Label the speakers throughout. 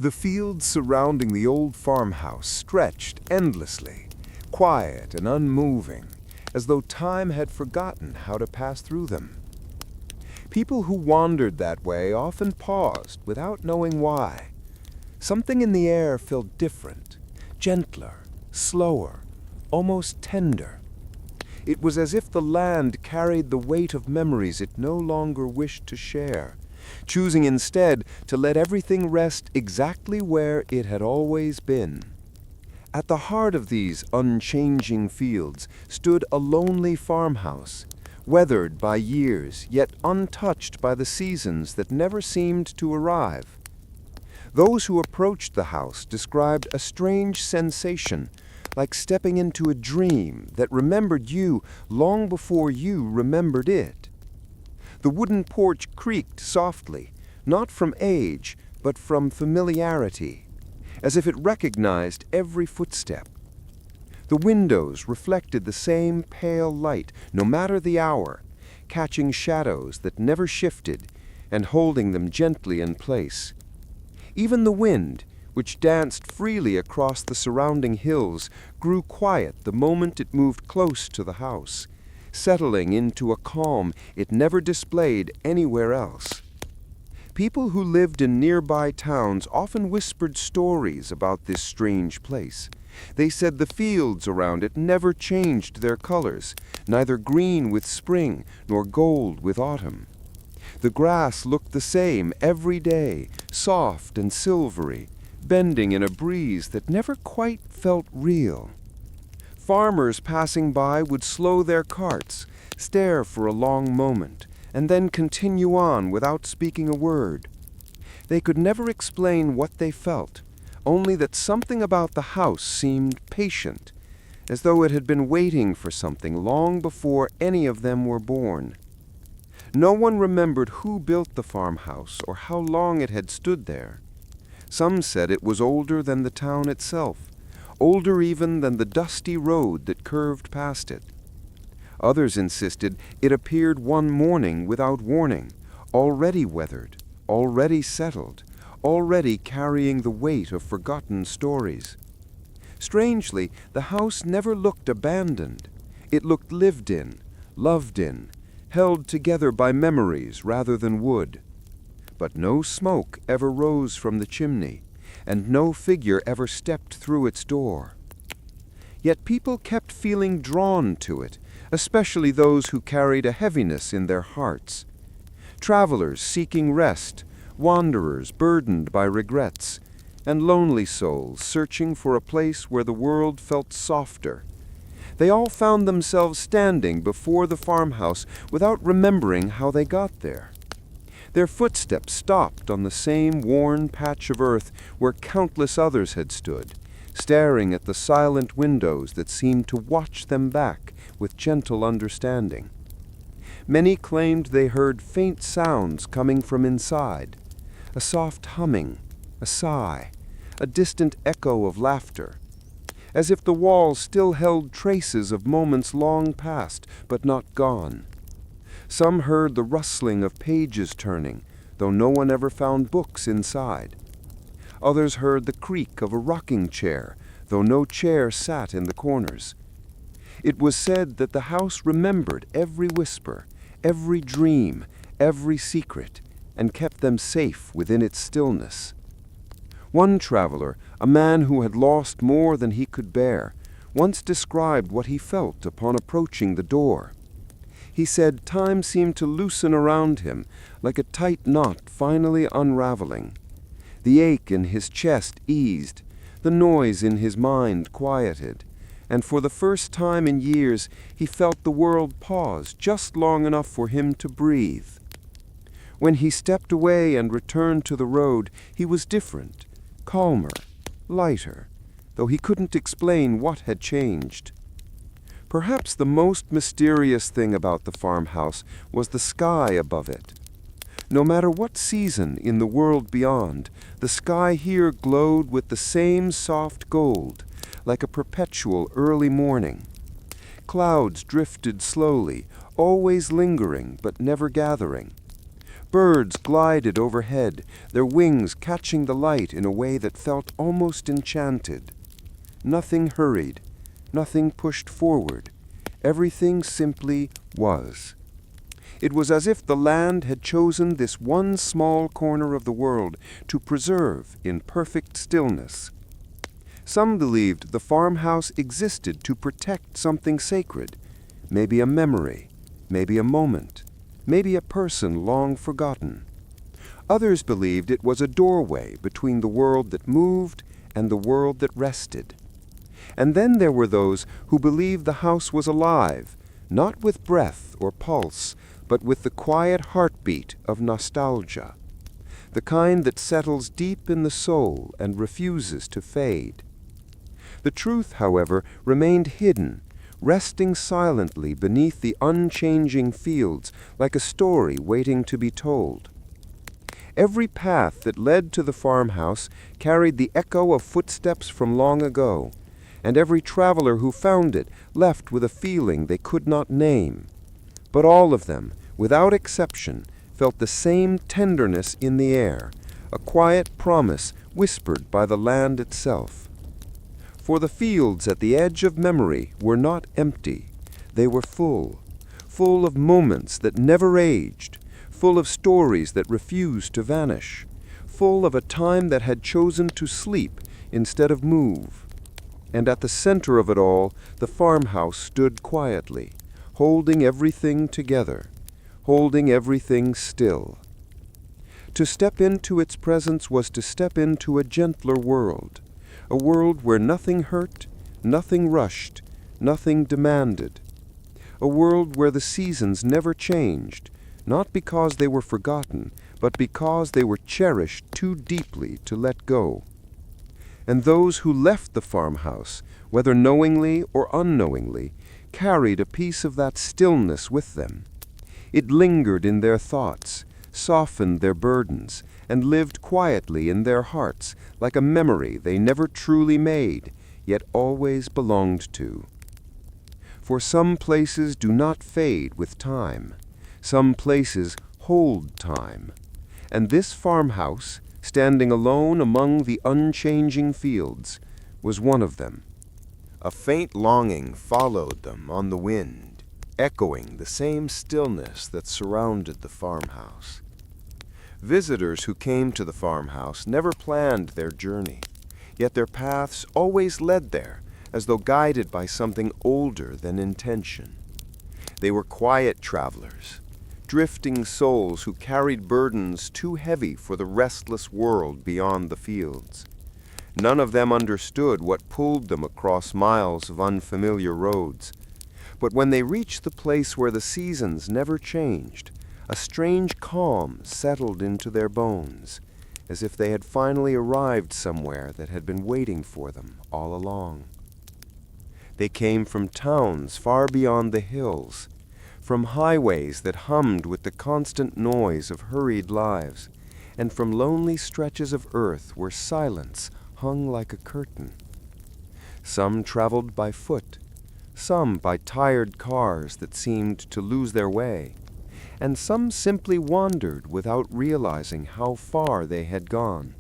Speaker 1: The fields surrounding the old farmhouse stretched endlessly, quiet and unmoving, as though time had forgotten how to pass through them. People who wandered that way often paused without knowing why. Something in the air felt different, gentler, slower, almost tender. It was as if the land carried the weight of memories it no longer wished to share, choosing instead to let everything rest exactly where it had always been. At the heart of these unchanging fields stood a lonely farmhouse, weathered by years, yet untouched by the seasons that never seemed to arrive. Those who approached the house described a strange sensation, like stepping into a dream that remembered you long before you remembered it. The wooden porch creaked softly, not from age, but from familiarity, as if it recognized every footstep. The windows reflected the same pale light, no matter the hour, catching shadows that never shifted and holding them gently in place. Even the wind, which danced freely across the surrounding hills, grew quiet the moment it moved close to the house, settling into a calm it never displayed anywhere else. People who lived in nearby towns often whispered stories about this strange place. They said the fields around it never changed their colors, neither green with spring nor gold with autumn. The grass looked the same every day, soft and silvery, bending in a breeze that never quite felt real. Farmers passing by would slow their carts, stare for a long moment, and then continue on without speaking a word. They could never explain what they felt, only that something about the house seemed patient, as though it had been waiting for something long before any of them were born. No one remembered who built the farmhouse or how long it had stood there. Some said it was older than the town itself, older even than the dusty road that curved past it. Others insisted it appeared one morning without warning, already weathered, already settled, already carrying the weight of forgotten stories. Strangely, the house never looked abandoned. It looked lived in, loved in, held together by memories rather than wood. But no smoke ever rose from the chimney, and no figure ever stepped through its door. Yet people kept feeling drawn to it, especially those who carried a heaviness in their hearts. Travelers seeking rest, wanderers burdened by regrets, and lonely souls searching for a place where the world felt softer. They all found themselves standing before the farmhouse without remembering how they got there. Their footsteps stopped on the same worn patch of earth where countless others had stood, staring at the silent windows that seemed to watch them back with gentle understanding. Many claimed they heard faint sounds coming from inside, a soft humming, a sigh, a distant echo of laughter, as if the walls still held traces of moments long past but not gone. Some heard the rustling of pages turning, though no one ever found books inside. Others heard the creak of a rocking chair, though no chair sat in the corners. It was said that the house remembered every whisper, every dream, every secret, and kept them safe within its stillness. One traveler, a man who had lost more than he could bear, once described what he felt upon approaching the door. He said time seemed to loosen around him, like a tight knot finally unraveling. The ache in his chest eased, the noise in his mind quieted, and for the first time in years he felt the world pause just long enough for him to breathe. When he stepped away and returned to the road, he was different, calmer, lighter, though he couldn't explain what had changed. Perhaps the most mysterious thing about the farmhouse was the sky above it. No matter what season in the world beyond, the sky here glowed with the same soft gold, like a perpetual early morning. Clouds drifted slowly, always lingering but never gathering. Birds glided overhead, their wings catching the light in a way that felt almost enchanted. Nothing hurried, nothing pushed forward. Everything simply was. It was as if the land had chosen this one small corner of the world to preserve in perfect stillness. Some believed the farmhouse existed to protect something sacred, maybe a memory, maybe a moment, maybe a person long forgotten. Others believed it was a doorway between the world that moved and the world that rested. And then there were those who believed the house was alive, not with breath or pulse, but with the quiet heartbeat of nostalgia, the kind that settles deep in the soul and refuses to fade. The truth, however, remained hidden, resting silently beneath the unchanging fields like a story waiting to be told. Every path that led to the farmhouse carried the echo of footsteps from long ago, and every traveler who found it left with a feeling they could not name. But all of them, without exception, felt the same tenderness in the air, a quiet promise whispered by the land itself. For the fields at the edge of memory were not empty. They were full of moments that never aged, full of stories that refused to vanish, full of a time that had chosen to sleep instead of move. And at the center of it all, the farmhouse stood quietly, holding everything together, holding everything still. To step into its presence was to step into a gentler world, a world where nothing hurt, nothing rushed, nothing demanded, a world where the seasons never changed, not because they were forgotten, but because they were cherished too deeply to let go. And those who left the farmhouse, whether knowingly or unknowingly, carried a piece of that stillness with them. It lingered in their thoughts, softened their burdens, and lived quietly in their hearts like a memory they never truly made, yet always belonged to. For some places do not fade with time. Some places hold time. And this farmhouse, standing alone among the unchanging fields, was one of them. A faint longing followed them on the wind, echoing the same stillness that surrounded the farmhouse. Visitors who came to the farmhouse never planned their journey, yet their paths always led there, as though guided by something older than intention. They were quiet travelers, drifting souls who carried burdens too heavy for the restless world beyond the fields. None of them understood what pulled them across miles of unfamiliar roads. But when they reached the place where the seasons never changed, a strange calm settled into their bones, as if they had finally arrived somewhere that had been waiting for them all along. They came from towns far beyond the hills, from highways that hummed with the constant noise of hurried lives, and from lonely stretches of earth where silence hung like a curtain. Some traveled by foot, some by tired cars that seemed to lose their way, and some simply wandered without realizing how far they had gone.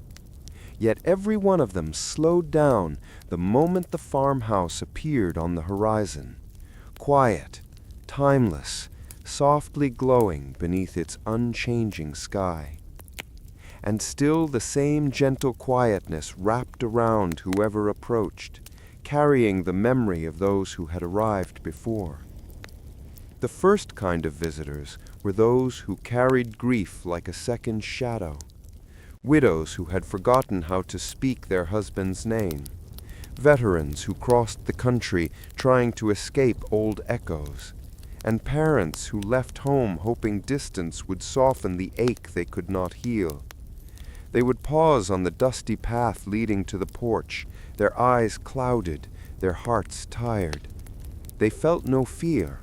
Speaker 1: Yet every one of them slowed down the moment the farmhouse appeared on the horizon, quiet, timeless, softly glowing beneath its unchanging sky. And still the same gentle quietness wrapped around whoever approached, carrying the memory of those who had arrived before. The first kind of visitors were those who carried grief like a second shadow, widows who had forgotten how to speak their husband's name, veterans who crossed the country trying to escape old echoes, and parents who left home hoping distance would soften the ache they could not heal. They would pause on the dusty path leading to the porch, their eyes clouded, their hearts tired. They felt no fear.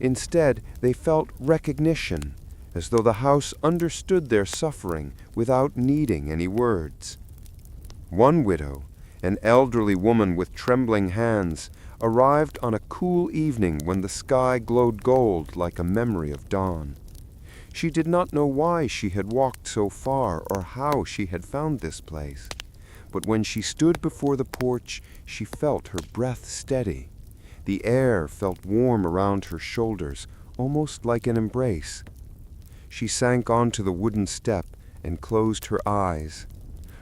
Speaker 1: Instead, they felt recognition, as though the house understood their suffering without needing any words. One widow, an elderly woman with trembling hands, arrived on a cool evening when the sky glowed gold like a memory of dawn. She did not know why she had walked so far or how she had found this place. But when she stood before the porch, she felt her breath steady. The air felt warm around her shoulders, almost like an embrace. She sank onto the wooden step and closed her eyes.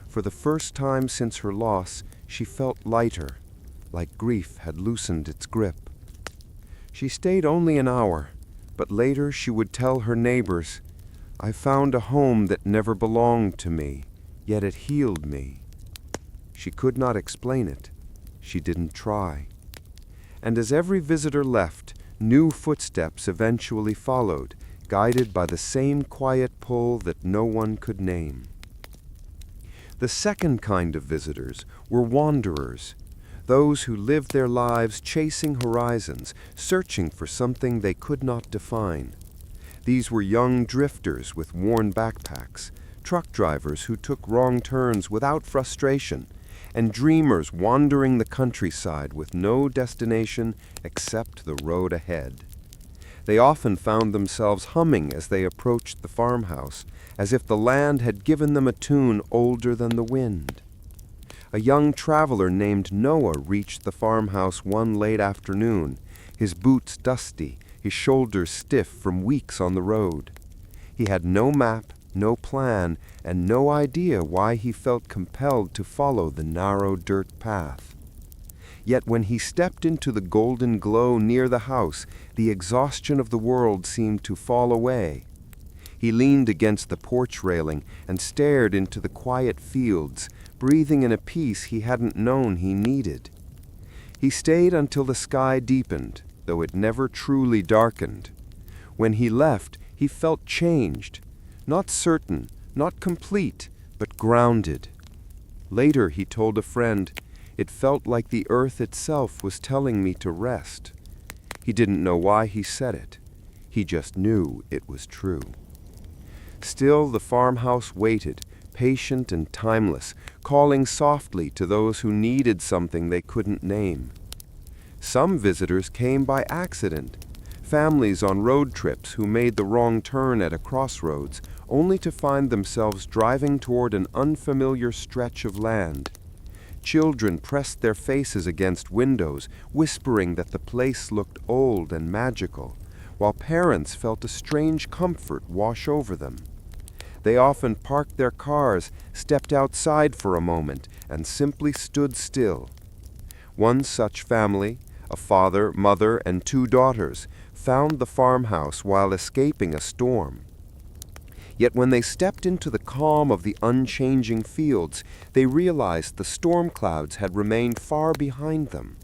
Speaker 1: For the first time since her loss, she felt lighter, like grief had loosened its grip. She stayed only an hour, but later she would tell her neighbors, "I found a home that never belonged to me, yet it healed me." She could not explain it. She didn't try. And as every visitor left, new footsteps eventually followed, guided by the same quiet pull that no one could name. The second kind of visitors were wanderers, those who lived their lives chasing horizons, searching for something they could not define. These were young drifters with worn backpacks, truck drivers who took wrong turns without frustration, and dreamers wandering the countryside with no destination except the road ahead. They often found themselves humming as they approached the farmhouse, as if the land had given them a tune older than the wind. A young traveler named Noah reached the farmhouse one late afternoon, his boots dusty, his shoulders stiff from weeks on the road. He had no map, no plan, and no idea why he felt compelled to follow the narrow dirt path. Yet when he stepped into the golden glow near the house, the exhaustion of the world seemed to fall away. He leaned against the porch railing and stared into the quiet fields, breathing in a peace he hadn't known he needed. He stayed until the sky deepened, though it never truly darkened. When he left, he felt changed, not certain, not complete, but grounded. Later, he told a friend, "It felt like the earth itself was telling me to rest." He didn't know why he said it. He just knew it was true. Still, the farmhouse waited, patient and timeless, calling softly to those who needed something they couldn't name. Some visitors came by accident, families on road trips who made the wrong turn at a crossroads, only to find themselves driving toward an unfamiliar stretch of land. Children pressed their faces against windows, whispering that the place looked old and magical, while parents felt a strange comfort wash over them. They often parked their cars, stepped outside for a moment, and simply stood still. One such family, a father, mother, and 2 daughters, found the farmhouse while escaping a storm. Yet when they stepped into the calm of the unchanging fields, they realized the storm clouds had remained far behind them.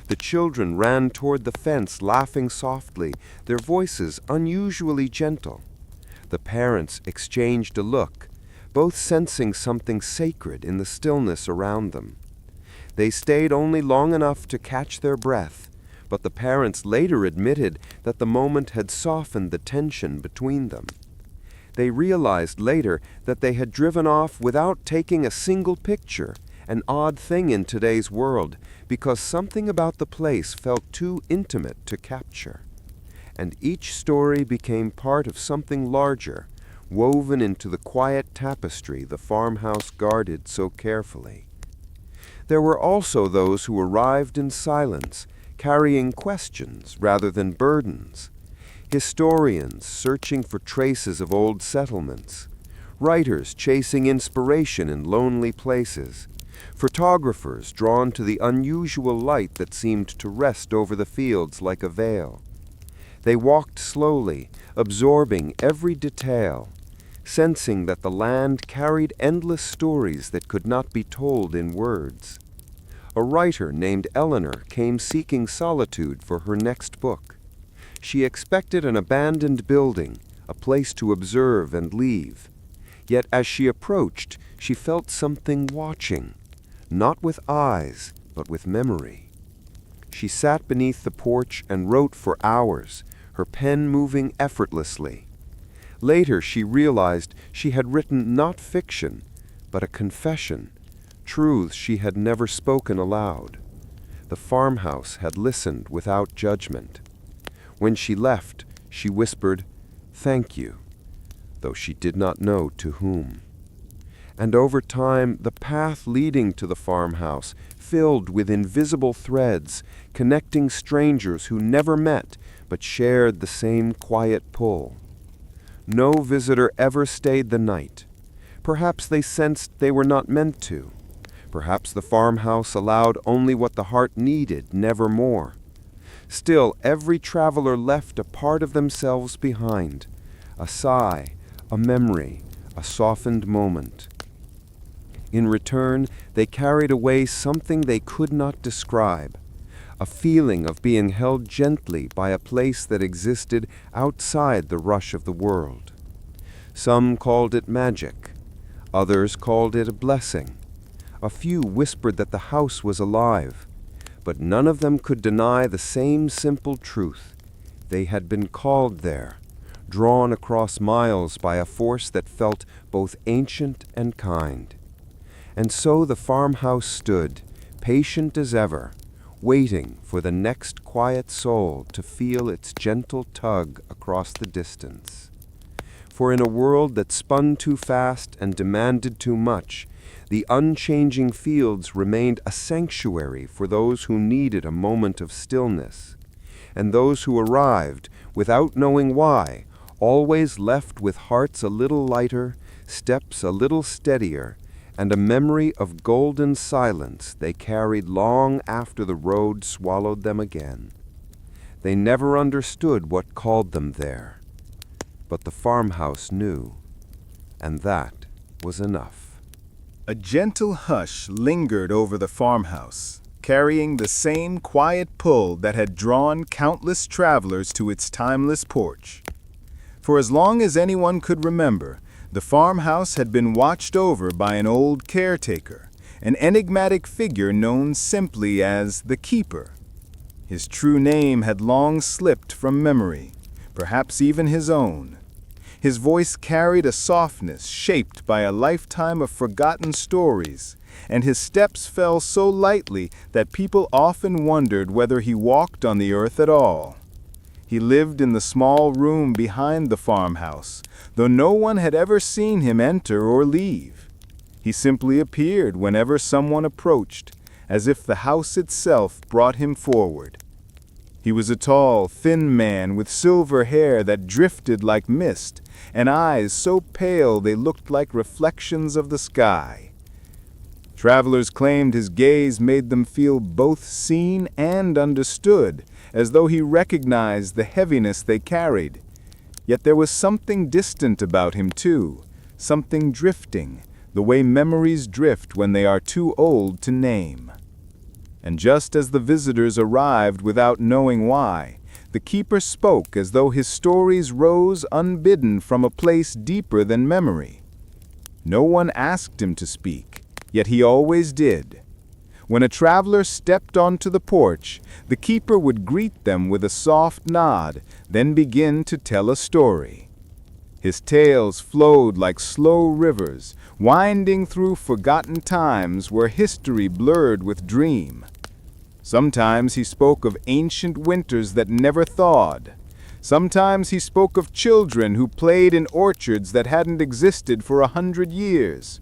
Speaker 1: The children ran toward the fence, laughing softly, their voices unusually gentle. The parents exchanged a look, both sensing something sacred in the stillness around them. They stayed only long enough to catch their breath, but the parents later admitted that the moment had softened the tension between them. They realized later that they had driven off without taking a single picture, an odd thing in today's world, because something about the place felt too intimate to capture. And each story became part of something larger, woven into the quiet tapestry the farmhouse guarded so carefully. There were also those who arrived in silence, carrying questions rather than burdens. Historians searching for traces of old settlements, writers chasing inspiration in lonely places, photographers drawn to the unusual light that seemed to rest over the fields like a veil. They walked slowly, absorbing every detail, sensing that the land carried endless stories that could not be told in words. A writer named Eleanor came seeking solitude for her next book. She expected an abandoned building, a place to observe and leave. Yet as she approached, she felt something watching, not with eyes, but with memory. She sat beneath the porch and wrote for hours, her pen moving effortlessly. Later she realized she had written not fiction, but a confession, truths she had never spoken aloud. The farmhouse had listened without judgment. When she left, she whispered, "Thank you," though she did not know to whom. And over time, the path leading to the farmhouse filled with invisible threads, connecting strangers who never met but shared the same quiet pull. No visitor ever stayed the night. Perhaps they sensed they were not meant to. Perhaps the farmhouse allowed only what the heart needed, never more. Still, every traveler left a part of themselves behind, a sigh, a memory, a softened moment. In return, they carried away something they could not describe, a feeling of being held gently by a place that existed outside the rush of the world. Some called it magic. Others called it a blessing. A few whispered that the house was alive, but none of them could deny the same simple truth. They had been called there, drawn across miles by a force that felt both ancient and kind. And so the farmhouse stood, patient as ever, waiting for the next quiet soul to feel its gentle tug across the distance. For in a world that spun too fast and demanded too much, the unchanging fields remained a sanctuary for those who needed a moment of stillness, and those who arrived, without knowing why, always left with hearts a little lighter, steps a little steadier, and a memory of golden silence they carried long after the road swallowed them again. They never understood what called them there, but the farmhouse knew, and that was enough.
Speaker 2: A gentle hush lingered over the farmhouse, carrying the same quiet pull that had drawn countless travelers to its timeless porch. For as long as anyone could remember, the farmhouse had been watched over by an old caretaker, an enigmatic figure known simply as the Keeper. His true name had long slipped from memory, perhaps even his own. His voice carried a softness shaped by a lifetime of forgotten stories, and his steps fell so lightly that people often wondered whether he walked on the earth at all. He lived in the small room behind the farmhouse, though no one had ever seen him enter or leave. He simply appeared whenever someone approached, as if the house itself brought him forward. He was a tall, thin man with silver hair that drifted like mist, and eyes so pale they looked like reflections of the sky. Travelers claimed his gaze made them feel both seen and understood, as though he recognized the heaviness they carried. Yet there was something distant about him too, something drifting, the way memories drift when they are too old to name. And just as the visitors arrived without knowing why, the Keeper spoke as though his stories rose unbidden from a place deeper than memory. No one asked him to speak, yet he always did. When a traveler stepped onto the porch, the Keeper would greet them with a soft nod, then begin to tell a story. His tales flowed like slow rivers, winding through forgotten times where history blurred with dream. Sometimes he spoke of ancient winters that never thawed. Sometimes he spoke of children who played in orchards that hadn't existed for 100 years.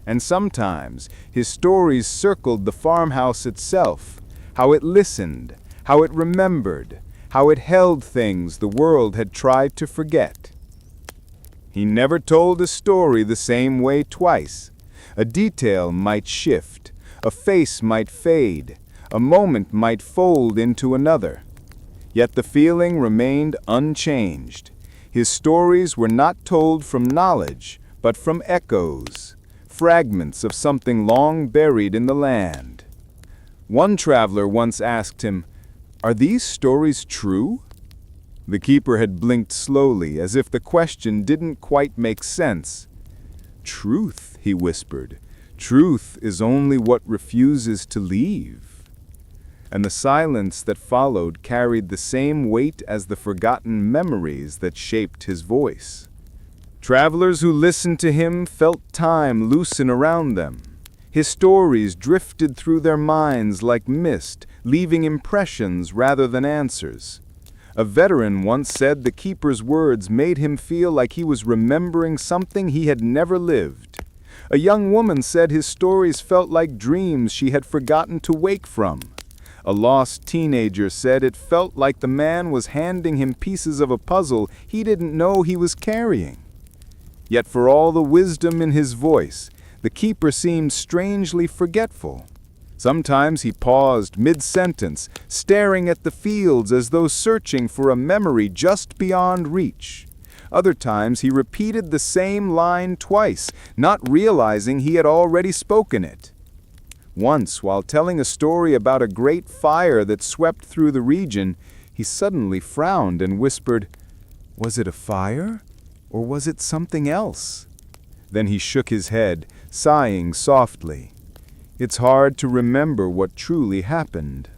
Speaker 2: And sometimes his stories circled the farmhouse itself, how it listened, how it remembered, how it held things the world had tried to forget. He never told a story the same way twice. A detail might shift, a face might fade, a moment might fold into another. Yet the feeling remained unchanged. His stories were not told from knowledge, but from echoes, fragments of something long buried in the land. One traveler once asked him, "Are these stories true?" The Keeper had blinked slowly, as if the question didn't quite make sense. "Truth," he whispered, "truth is only what refuses to leave." And the silence that followed carried the same weight as the forgotten memories that shaped his voice. Travelers who listened to him felt time loosen around them. His stories drifted through their minds like mist, leaving impressions rather than answers. A veteran once said the keeper's words made him feel like he was remembering something he had never lived. A young woman said his stories felt like dreams she had forgotten to wake from. A lost teenager said it felt like the man was handing him pieces of a puzzle he didn't know he was carrying. Yet for all the wisdom in his voice, the keeper seemed strangely forgetful. Sometimes he paused mid-sentence, staring at the fields as though searching for a memory just beyond reach. Other times he repeated the same line twice, not realizing he had already spoken it. Once, while telling a story about a great fire that swept through the region, he suddenly frowned and whispered, "Was it a fire, or was it something else?" Then he shook his head, sighing softly. It's hard to remember what truly happened.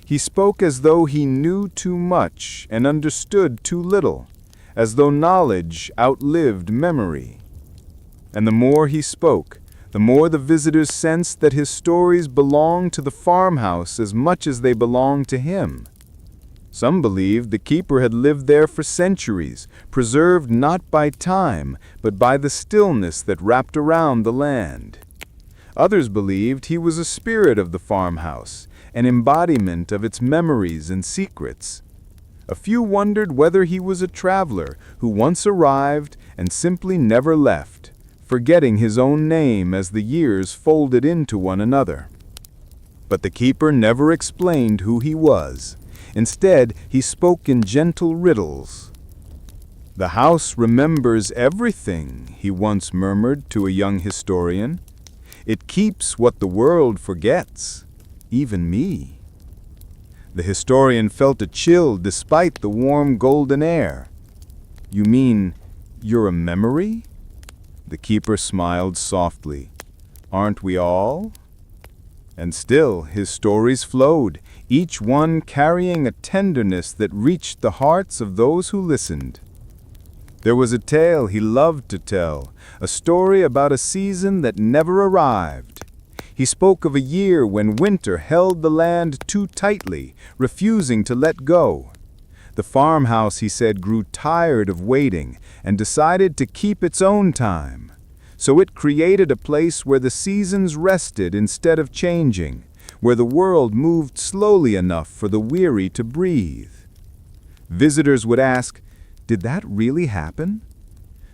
Speaker 2: He spoke as though he knew too much and understood too little, as though knowledge outlived memory. And the more he spoke, the more the visitors sensed that his stories belonged to the farmhouse as much as they belonged to him. Some believed the keeper had lived there for centuries, preserved not by time, but by the stillness that wrapped around the land. Others believed he was a spirit of the farmhouse, an embodiment of its memories and secrets. A few wondered whether he was a traveler who once arrived and simply never left, forgetting his own name as the years folded into one another. But the keeper never explained who he was. Instead, he spoke in gentle riddles. "The house remembers everything," he once murmured to a young historian. "It keeps what the world forgets, even me." The historian felt a chill despite the warm golden air. "You mean you're a memory?" The keeper smiled softly. "Aren't we all?" And still his stories flowed, each one carrying a tenderness that reached the hearts of those who listened. There was a tale he loved to tell, a story about a season that never arrived. He spoke of a year when winter held the land too tightly, refusing to let go. The farmhouse, he said, grew tired of waiting and decided to keep its own time. So it created a place where the seasons rested instead of changing, where the world moved slowly enough for the weary to breathe. Visitors would ask, "Did that really happen?"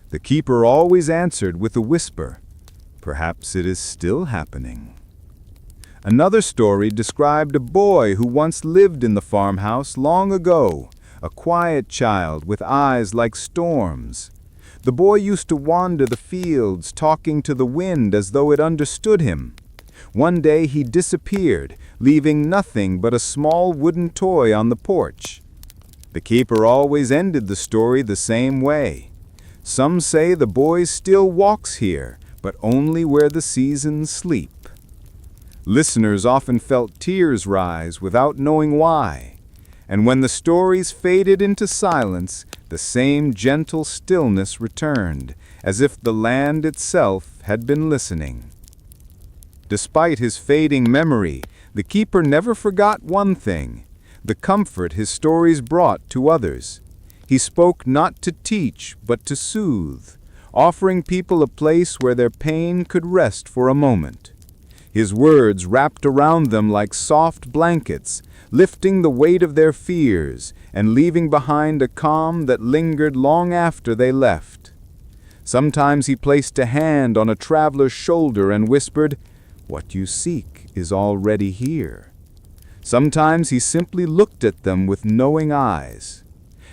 Speaker 2: The keeper always answered with a whisper, "Perhaps it is still happening." Another story described a boy who once lived in the farmhouse long ago, a quiet child with eyes like storms. The boy used to wander the fields, talking to the wind as though it understood him. One day he disappeared, leaving nothing but a small wooden toy on the porch. The keeper always ended the story the same way. "Some say the boy still walks here, but only where the seasons sleep." Listeners often felt tears rise without knowing why. And when the stories faded into silence, the same gentle stillness returned, as if the land itself had been listening. Despite his fading memory, the keeper never forgot one thing: the comfort his stories brought to others. He spoke not to teach, but to soothe, offering people a place where their pain could rest for a moment. His words wrapped around them like soft blankets, lifting the weight of their fears and leaving behind a calm that lingered long after they left. Sometimes he placed a hand on a traveler's shoulder and whispered, "What you seek is already here." Sometimes he simply looked at them with knowing eyes.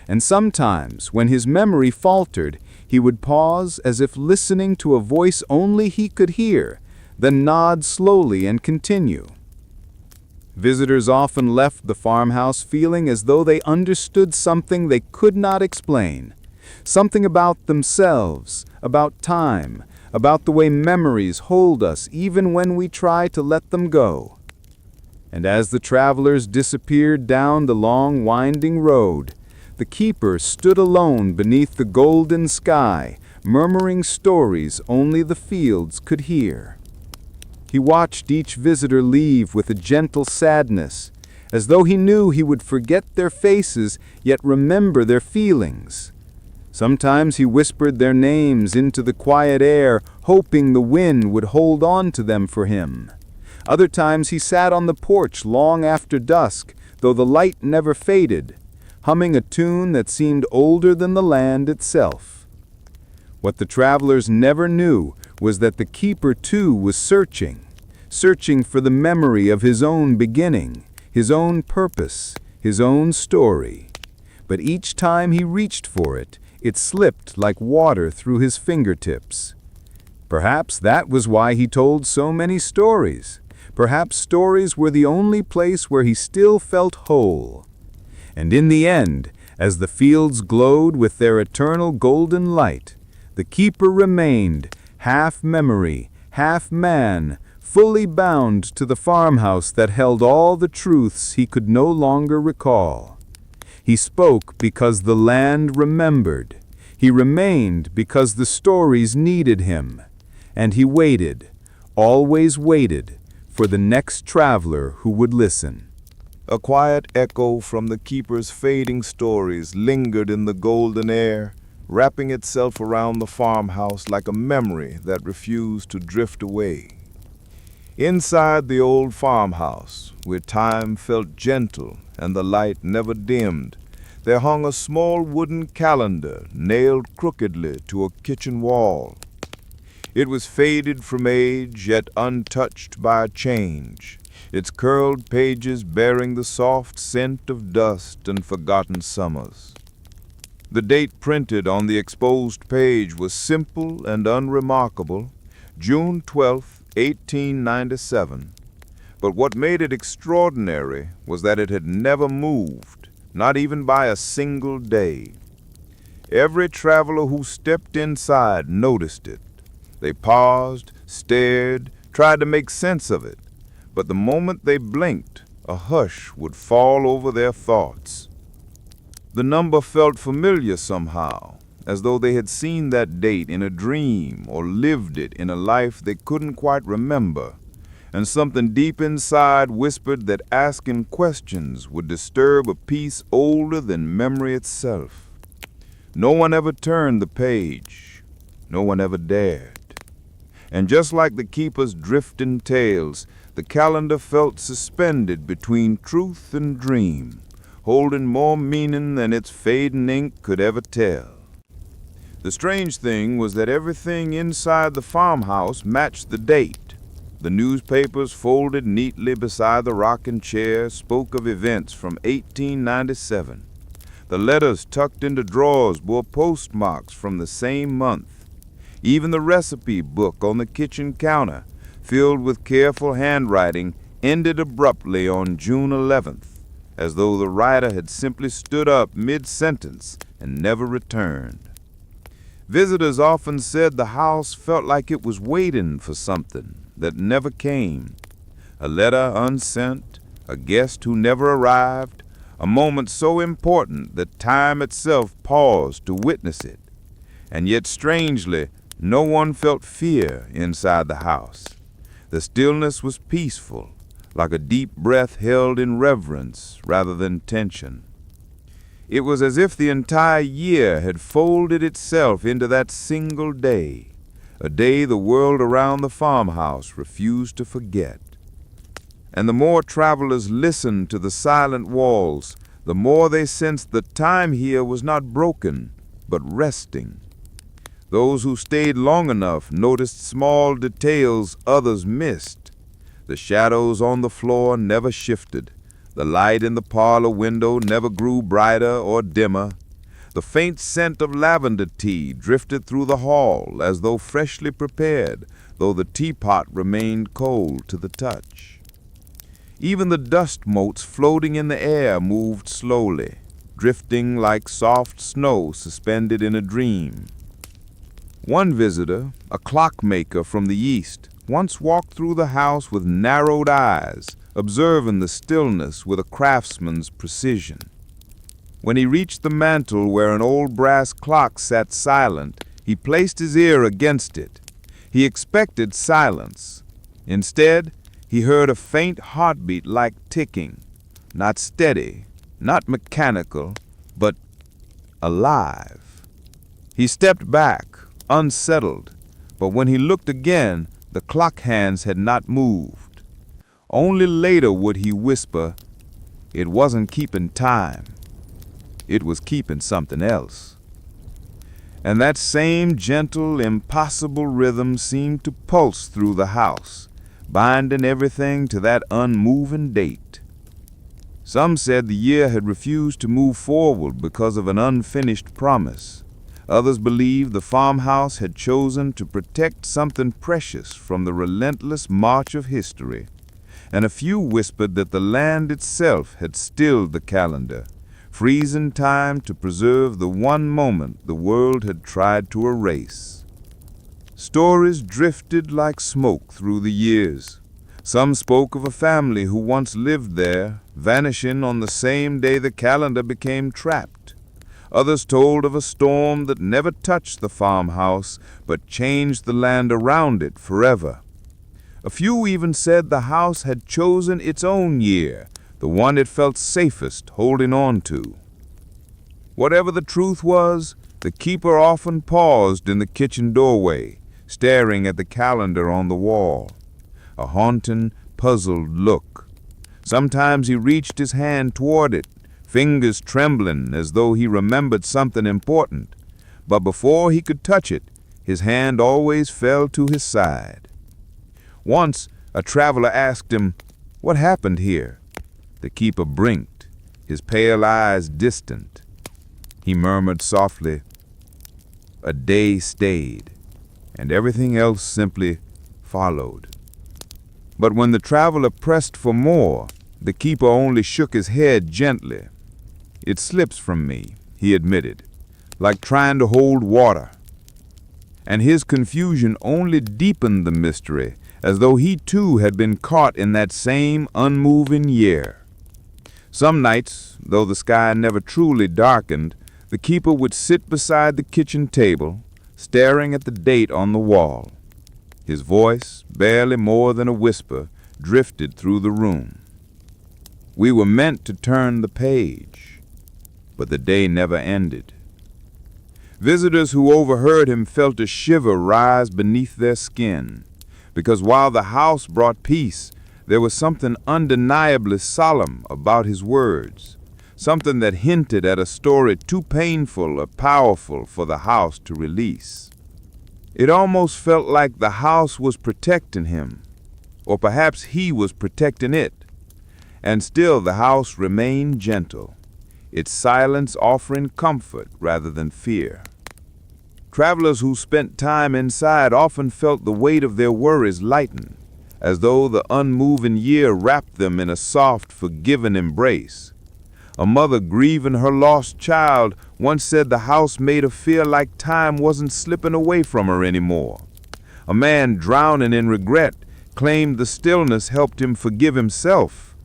Speaker 2: And sometimes, when his memory faltered, he would pause as if listening to a voice only he could hear, then nod slowly and continue. Visitors often left the farmhouse feeling as though they understood something they could not explain. Something about themselves, about time, about the way memories hold us even when we try to let them go. And as the travelers disappeared down the long winding road, the keeper stood alone beneath the golden sky, murmuring stories only the fields could hear. He watched each visitor leave with a gentle sadness, as though he knew he would forget their faces, yet remember their feelings. Sometimes he whispered their names into the quiet air, hoping the wind would hold on to them for him. Other times he sat on the porch long after dusk, though the light never faded, humming a tune that seemed older than the land itself. What the travelers never knew was that the keeper too was searching for the memory of his own beginning, his own purpose, his own story. But each time he reached for it, it slipped like water through his fingertips. Perhaps that was why he told so many stories. Perhaps stories were the only place where he still felt whole. And in the end, as the fields glowed with their eternal golden light, the keeper remained, half memory, half man, fully bound to the farmhouse that held all the truths he could no longer recall. He spoke because the land remembered. He remained because the stories needed him. And he waited, always waited, for the next traveler who would listen.
Speaker 1: A quiet echo from the keeper's fading stories lingered in the golden air, wrapping itself around the farmhouse like a memory that refused to drift away. Inside the old farmhouse, where time felt gentle and the light never dimmed, there hung a small wooden calendar nailed crookedly to a kitchen wall. It was faded from age, yet untouched by change, its curled pages bearing the soft scent of dust and forgotten summers. The date printed on the exposed page was simple and unremarkable, June 12, 1897. But what made it extraordinary was that it had never moved, not even by a single day. Every traveler who stepped inside noticed it. They paused, stared, tried to make sense of it. But the moment they blinked, a hush would fall over their thoughts. The number felt familiar somehow, as though they had seen that date in a dream or lived it in a life they couldn't quite remember. And something deep inside whispered that asking questions would disturb a peace older than memory itself. No one ever turned the page. No one ever dared. And just like the keeper's drifting tales, the calendar felt suspended between truth and dream, holding more meaning than its fading ink could ever tell. The strange thing was that everything inside the farmhouse matched the date. The newspapers folded neatly beside the rocking chair spoke of events from 1897. The letters tucked into drawers bore postmarks from the same month. Even the recipe book on the kitchen counter, filled with careful handwriting, ended abruptly on June 11th, as though the writer had simply stood up mid-sentence and never returned. Visitors often said the house felt like it was waiting for something that never came. A letter unsent, a guest who never arrived, a moment so important that time itself paused to witness it. And yet strangely, no one felt fear inside the house. The stillness was peaceful, like a deep breath held in reverence rather than tension. It was as if the entire year had folded itself into that single day, a day the world around the farmhouse refused to forget. And the more travelers listened to the silent walls, the more they sensed the time here was not broken, but resting. Those who stayed long enough noticed small details others missed. The shadows on the floor never shifted. The light in the parlor window never grew brighter or dimmer. The faint scent of lavender tea drifted through the hall as though freshly prepared, though the teapot remained cold to the touch. Even the dust motes floating in the air moved slowly, drifting like soft snow suspended in a dream. One visitor, a clockmaker from the east, once walked through the house with narrowed eyes, observing the stillness with a craftsman's precision. When he reached the mantel where an old brass clock sat silent, he placed his ear against it. He expected silence. Instead, he heard a faint heartbeat like ticking,
Speaker 3: not steady, not mechanical, but alive. He stepped back, unsettled, but when he looked again, the clock hands had not moved. Only later would he whisper, "It wasn't keeping time. It was keeping something else." And that same gentle, impossible rhythm seemed to pulse through the house, binding everything to that unmoving date. Some said the year had refused to move forward because of an unfinished promise. Others believed the farmhouse had chosen to protect something precious from the relentless march of history. And a few whispered that the land itself had stilled the calendar, freezing time to preserve the one moment the world had tried to erase. Stories drifted like smoke through the years. Some spoke of a family who once lived there, vanishing on the same day the calendar became trapped. Others told of a storm that never touched the farmhouse, but changed the land around it forever. A few even said the house had chosen its own year, the one it felt safest holding on to. Whatever the truth was, the keeper often paused in the kitchen doorway, staring at the calendar on the wall. A haunting, puzzled look. Sometimes he reached his hand toward it, fingers trembling as though he remembered something important. But before he could touch it, his hand always fell to his side. Once, a traveler asked him, "What happened here?" The keeper blinked, his pale eyes distant. He murmured softly, "A day stayed, and everything else simply followed." But when the traveler pressed for more, the keeper only shook his head gently. "It slips from me," he admitted, "like trying to hold water." And his confusion only deepened the mystery, as though he too had been caught in that same unmoving year. Some nights, though the sky never truly darkened, the keeper would sit beside the kitchen table, staring at the date on the wall. His voice, barely more than a whisper, drifted through the room. We were meant to turn the page, but the day never ended. Visitors who overheard him felt a shiver rise beneath their skin, because while the house brought peace, there was something undeniably solemn about his words, something that hinted at a story too painful or powerful for the house to release. It almost felt like the house was protecting him, or perhaps he was protecting it. And still the house remained gentle, its silence offering comfort rather than fear. Travelers who spent time inside often felt the weight of their worries lighten, as though the unmoving year wrapped them in a soft, forgiving embrace. A mother grieving her lost child once said the house made her feel like time wasn't slipping away from her anymore. A man drowning in regret claimed the stillness helped him forgive himself.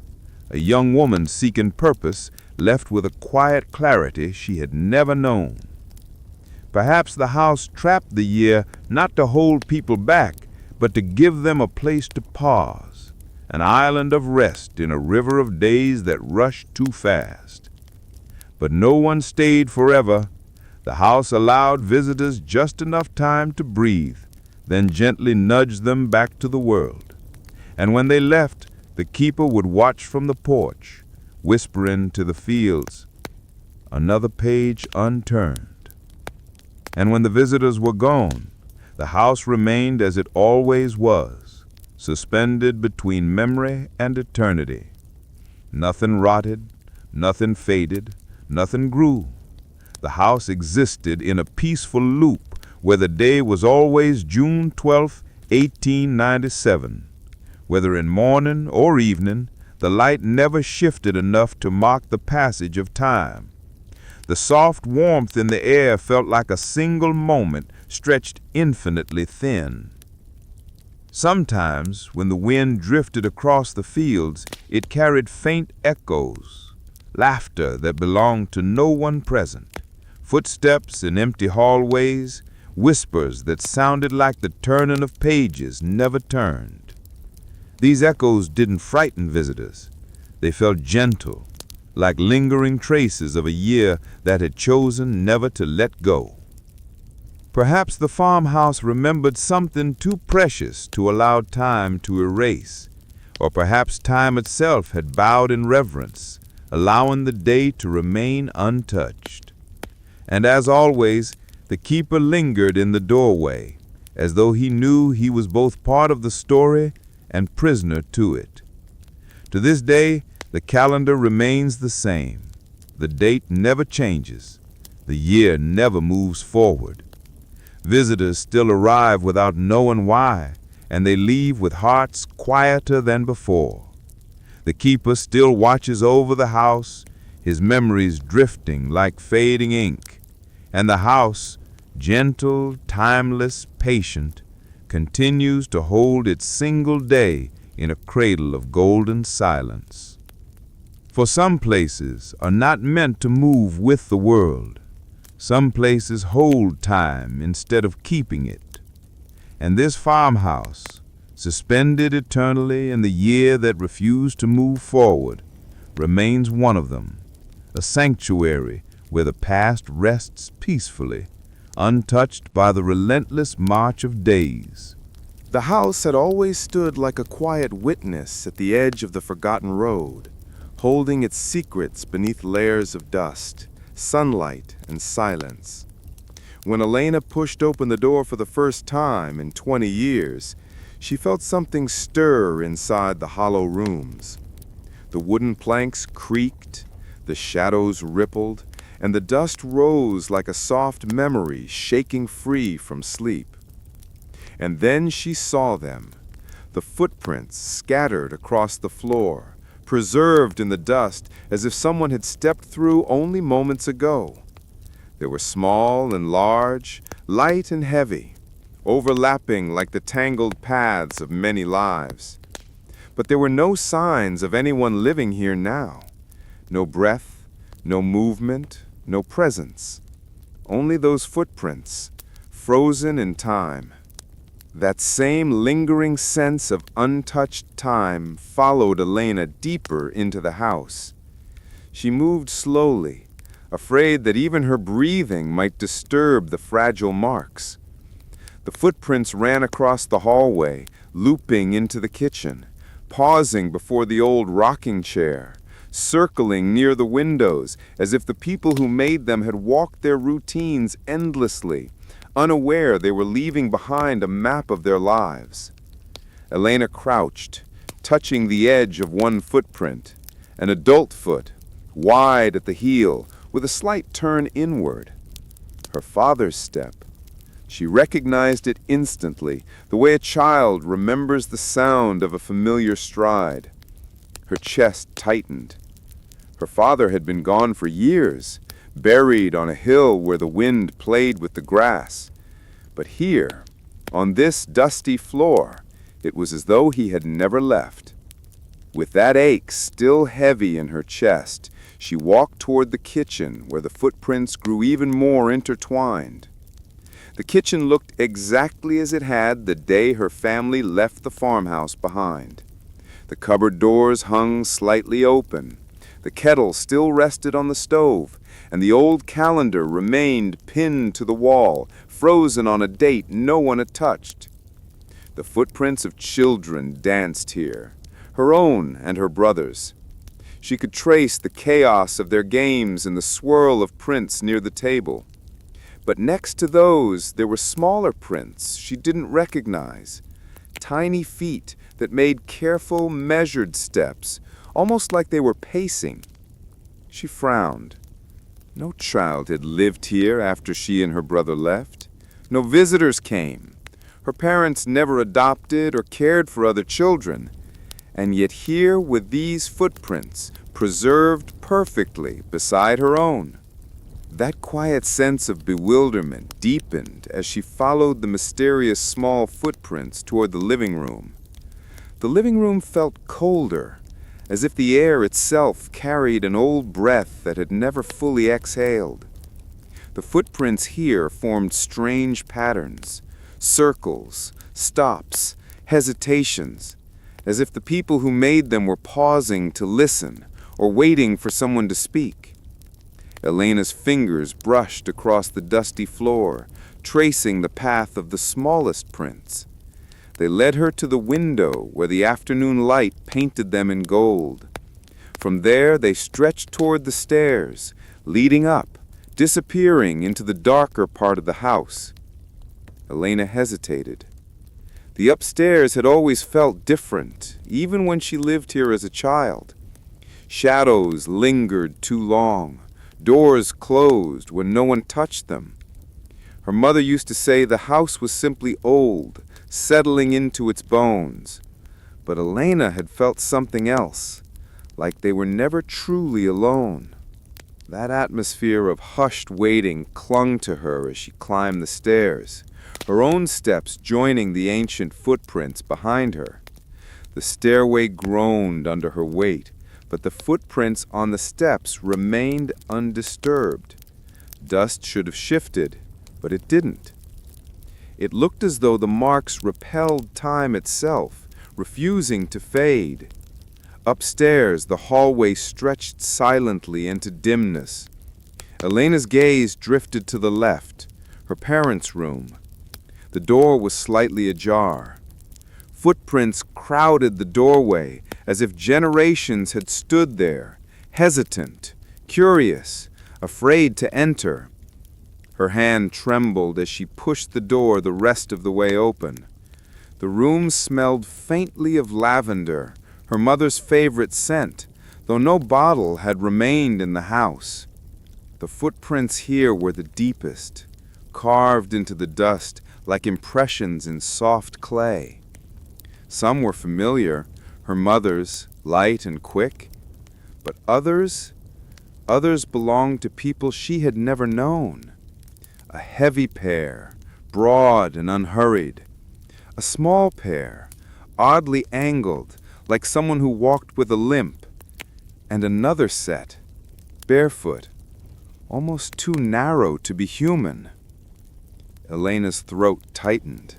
Speaker 3: A young woman seeking purpose left with a quiet clarity she had never known. Perhaps the house trapped the year not to hold people back, but to give them a place to pause, an island of rest in a river of days that rushed too fast. But no one stayed forever. The house allowed visitors just enough time to breathe, then gently nudged them back to the world. And when they left, the keeper would watch from the porch, whispering to the fields, "Another page unturned." And when the visitors were gone, the house remained as it always was, suspended between memory and eternity. Nothing rotted, nothing faded, nothing grew. The house existed in a peaceful loop where the day was always June 12, 1897. Whether in morning or evening, the light never shifted enough to mark the passage of time. The soft warmth in the air felt like a single moment stretched infinitely thin. Sometimes, when the wind drifted across the fields, it carried faint echoes, laughter that belonged to no one present, footsteps in empty hallways, whispers that sounded like the turning of pages never turned. These echoes didn't frighten visitors. They felt gentle, like lingering traces of a year that had chosen never to let go. Perhaps the farmhouse remembered something too precious to allow time to erase, or perhaps time itself had bowed in reverence, allowing the day to remain untouched. And as always, the keeper lingered in the doorway, as though he knew he was both part of the story and prisoner to it. To this day, the calendar remains the same. The date never changes. The year never moves forward. Visitors still arrive without knowing why, and they leave with hearts quieter than before. The keeper still watches over the house, his memories drifting like fading ink, and the house, gentle, timeless, patient, continues to hold its single day in a cradle of golden silence. For some places are not meant to move with the world. Some places hold time instead of keeping it. And this farmhouse, suspended eternally in the year that refused to move forward, remains one of them, a sanctuary where the past rests peacefully, untouched by the relentless march of days.
Speaker 2: The house had always stood like a quiet witness at the edge of the forgotten road, holding its secrets beneath layers of dust, sunlight, and silence. When Elena pushed open the door for the first time in 20 years, she felt something stir inside the hollow rooms. The wooden planks creaked, the shadows rippled, and the dust rose like a soft memory shaking free from sleep. And then she saw them, the footprints scattered across the floor, preserved in the dust as if someone had stepped through only moments ago. They were small and large, light and heavy, overlapping like the tangled paths of many lives. But there were no signs of anyone living here now. No breath, no movement, no presence. Only those footprints, frozen in time. That same lingering sense of untouched time followed Elena deeper into the house. She moved slowly, afraid that even her breathing might disturb the fragile marks. The footprints ran across the hallway, looping into the kitchen, pausing before the old rocking chair, circling near the windows as if the people who made them had walked their routines endlessly, unaware they were leaving behind a map of their lives. Elena crouched, touching the edge of one footprint, an adult foot, wide at the heel, with a slight turn inward. Her father's step. She recognized it instantly, the way a child remembers the sound of a familiar stride. Her chest tightened. Her father had been gone for years, buried on a hill where the wind played with the grass. But here, on this dusty floor, it was as though he had never left. With that ache still heavy in her chest, she walked toward the kitchen where the footprints grew even more intertwined. The kitchen looked exactly as it had the day her family left the farmhouse behind. The cupboard doors hung slightly open. The kettle still rested on the stove, and the old calendar remained pinned to the wall, frozen on a date no one had touched. The footprints of children danced here, her own and her brother's. She could trace the chaos of their games in the swirl of prints near the table. But next to those, there were smaller prints she didn't recognize, tiny feet that made careful, measured steps, almost like they were pacing. She frowned. No child had lived here after she and her brother left. No visitors came. Her parents never adopted or cared for other children. And yet here were these footprints, preserved perfectly beside her own. That quiet sense of bewilderment deepened as she followed the mysterious small footprints toward the living room. The living room felt colder, as if the air itself carried an old breath that had never fully exhaled. The footprints here formed strange patterns, circles, stops, hesitations,
Speaker 1: as if the people who made them were pausing to listen or waiting for someone to speak. Elena's fingers brushed across the dusty floor, tracing the path of the smallest prints. They led her to the window where the afternoon light painted them in gold. From there they stretched toward the stairs, leading up, disappearing into the darker part of the house. Elena hesitated. The upstairs had always felt different, even when she lived here as a child. Shadows lingered too long, doors closed when no one touched them. Her mother used to say the house was simply old, settling into its bones. But Elena had felt something else, like they were never truly alone. That atmosphere of hushed waiting clung to her as she climbed the stairs, her own steps joining the ancient footprints behind her. The stairway groaned under her weight, but the footprints on the steps remained undisturbed. Dust should have shifted, but it didn't. It looked as though the marks repelled time itself, refusing to fade. Upstairs, the hallway stretched silently into dimness. Elena's gaze drifted to the left, her parents' room. The door was slightly ajar. Footprints crowded the doorway as if generations had stood there, hesitant, curious, afraid to enter. Her hand trembled as she pushed the door the rest of the way open. The room smelled faintly of lavender, her mother's favorite scent, though no bottle had remained in the house. The footprints here were the deepest, carved into the dust like impressions in soft clay. Some were familiar, her mother's, light and quick, but others belonged to people she had never known. A heavy pair, broad and unhurried. A small pair, oddly angled, like someone who walked with a limp. And another set, barefoot, almost too narrow to be human. Elena's throat tightened.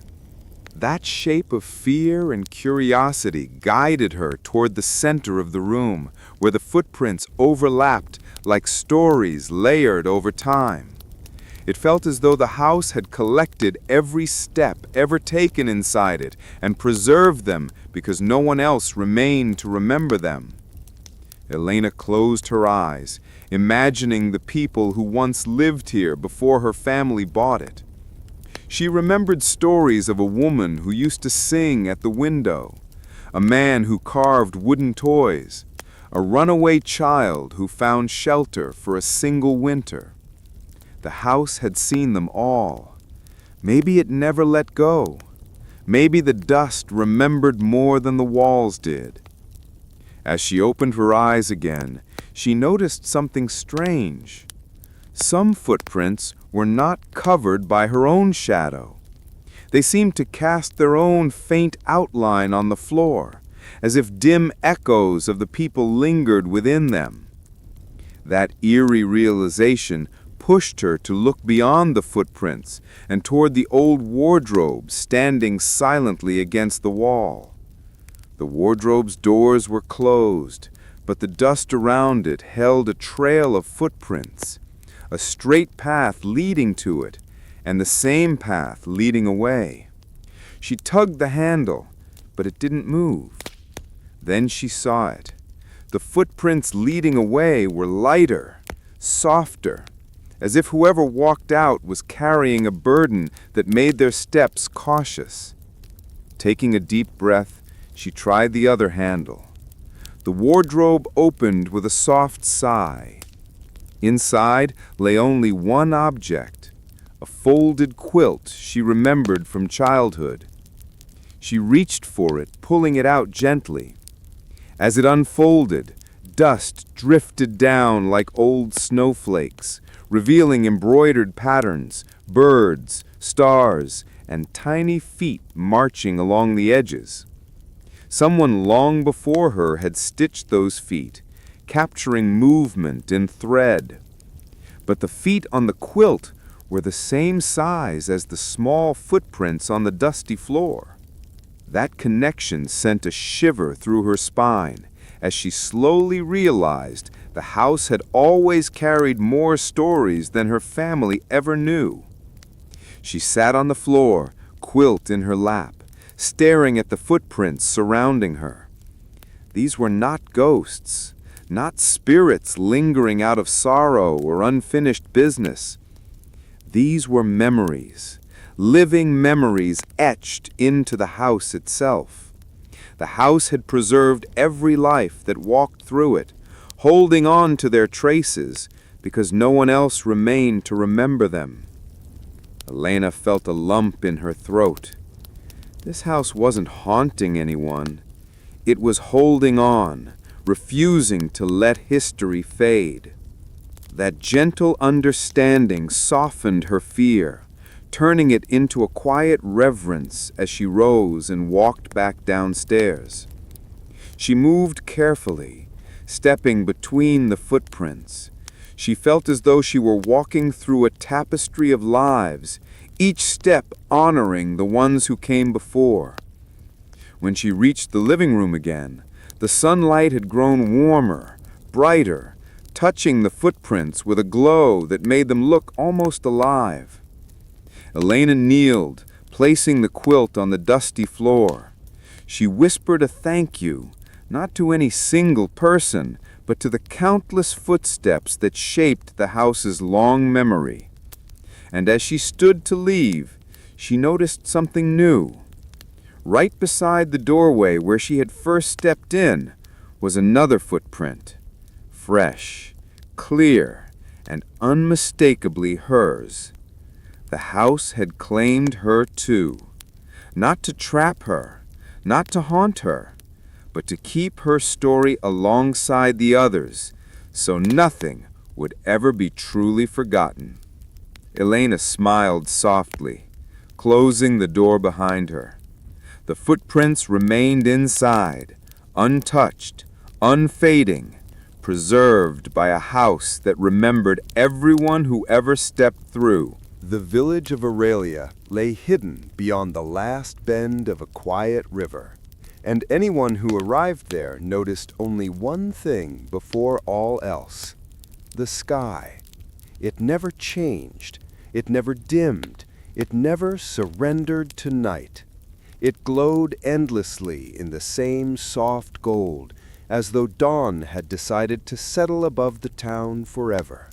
Speaker 1: That shape of fear and curiosity guided her toward the center of the room, where the footprints overlapped like stories layered over time. It felt as though the house had collected every step ever taken inside it and preserved them because no one else remained to remember them. Elena closed her eyes, imagining the people who once lived here before her family bought it. She remembered stories of a woman who used to sing at the window, a man who carved wooden toys, a runaway child who found shelter for a single winter. The house had seen them all. Maybe it never let go. Maybe the dust remembered more than the walls did. As she opened her eyes again, she noticed something strange. Some footprints were not covered by her own shadow. They seemed to cast their own faint outline on the floor, as if dim echoes of the people lingered within them. That eerie realization pushed her to look beyond the footprints and toward the old wardrobe standing silently against the wall. The wardrobe's doors were closed, but the dust around it held a trail of footprints, a straight path leading to it, and the same path leading away. She tugged the handle, but it didn't move. Then she saw it. The footprints leading away were lighter, softer, as if whoever walked out was carrying a burden that made their steps cautious. Taking a deep breath, she tried the other handle. The wardrobe opened with a soft sigh. Inside lay only one object, a folded quilt she remembered from childhood. She reached for it, pulling it out gently. As it unfolded, dust drifted down like old snowflakes, revealing embroidered patterns, birds, stars, and tiny feet marching along the edges. Someone long before her had stitched those feet, capturing movement in thread. But the feet on the quilt were the same size as the small footprints on the dusty floor.
Speaker 3: That connection sent a shiver through her spine as she slowly realized the house had always carried more stories than her family ever knew. She sat on the floor, quilt in her lap, staring at the footprints surrounding her. These were not ghosts, not spirits lingering out of sorrow or unfinished business. These were memories, living memories etched into the house itself. The house had preserved every life that walked through it, holding on to their traces because no one else remained to remember them. Elena felt a lump in her throat. This house wasn't haunting anyone. It was holding on, refusing to let history fade. That gentle understanding softened her fear, turning it into a quiet reverence as she rose and walked back downstairs. She moved carefully, stepping between the footprints. She felt as though she were walking through a tapestry of lives, each step honoring the ones who came before. When she reached the living room again, the sunlight had grown warmer, brighter, touching the footprints with a glow that made them look almost alive. Elena kneeled, placing the quilt on the dusty floor. She whispered a thank you, not to any single person, but to the countless footsteps that shaped the house's long memory. And as she stood to leave, she noticed something new. Right beside the doorway where she had first stepped in was another footprint, fresh, clear, and unmistakably hers. The house had claimed her too, not to trap her, not to haunt her, but to keep her story alongside the others, so nothing would ever be truly forgotten. Elena smiled softly, closing the door behind her. The footprints remained inside, untouched, unfading, preserved by a house that remembered everyone who ever stepped through.
Speaker 1: The village of Aurelia lay hidden beyond the last bend of a quiet river, and anyone who arrived there noticed only one thing before all else: the sky. It never changed, it never dimmed, it never surrendered to night. It glowed endlessly in the same soft gold, as though dawn had decided to settle above the town forever.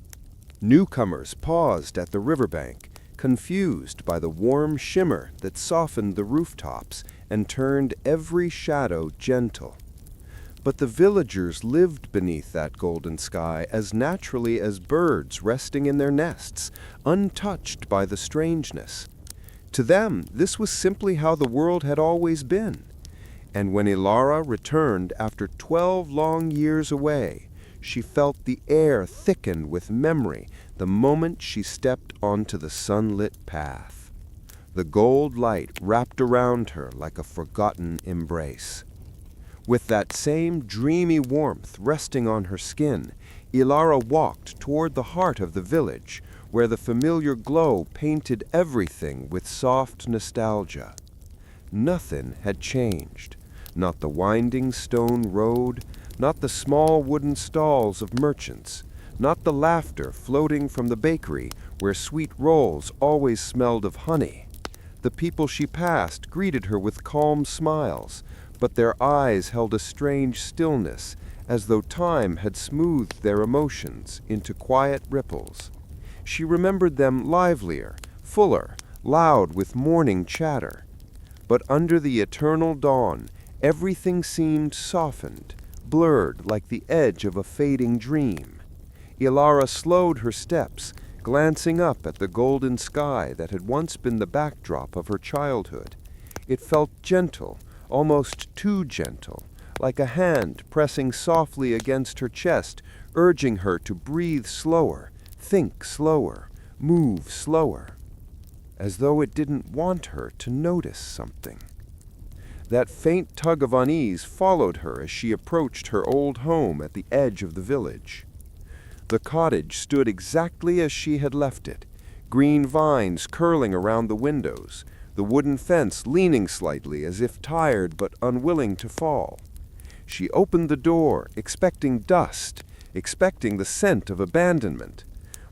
Speaker 1: Newcomers paused at the riverbank, confused by the warm shimmer that softened the rooftops and turned every shadow gentle. But the villagers lived beneath that golden sky as naturally as birds resting in their nests, untouched by the strangeness. To them, this was simply how the world had always been. And when Ilara returned after 12 long years away, she felt the air thicken with memory the moment she stepped onto the sunlit path. The gold light wrapped around her like a forgotten embrace. With that same dreamy warmth resting on her skin, Ilara walked toward the heart of the village, where the familiar glow painted everything with soft nostalgia. Nothing had changed. Not the winding stone road, not the small wooden stalls of merchants, not the laughter floating from the bakery where sweet rolls always smelled of honey. The people she passed greeted her with calm smiles, but their eyes held a strange stillness, as though time had smoothed their emotions into quiet ripples. She remembered them livelier, fuller, loud with morning chatter. But under the eternal dawn, everything seemed softened, blurred like the edge of a fading dream. Ilara slowed her steps, glancing up at the golden sky that had once been the backdrop of her childhood. It felt gentle, almost too gentle, like a hand pressing softly against her chest, urging her to breathe slower, think slower, move slower, as though it didn't want her to notice something. That faint tug of unease followed her as she approached her old home at the edge of the village. The cottage stood exactly as she had left it, green vines curling around the windows, the wooden fence leaning slightly as if tired but unwilling to fall. She opened the door, expecting dust, expecting the scent of abandonment.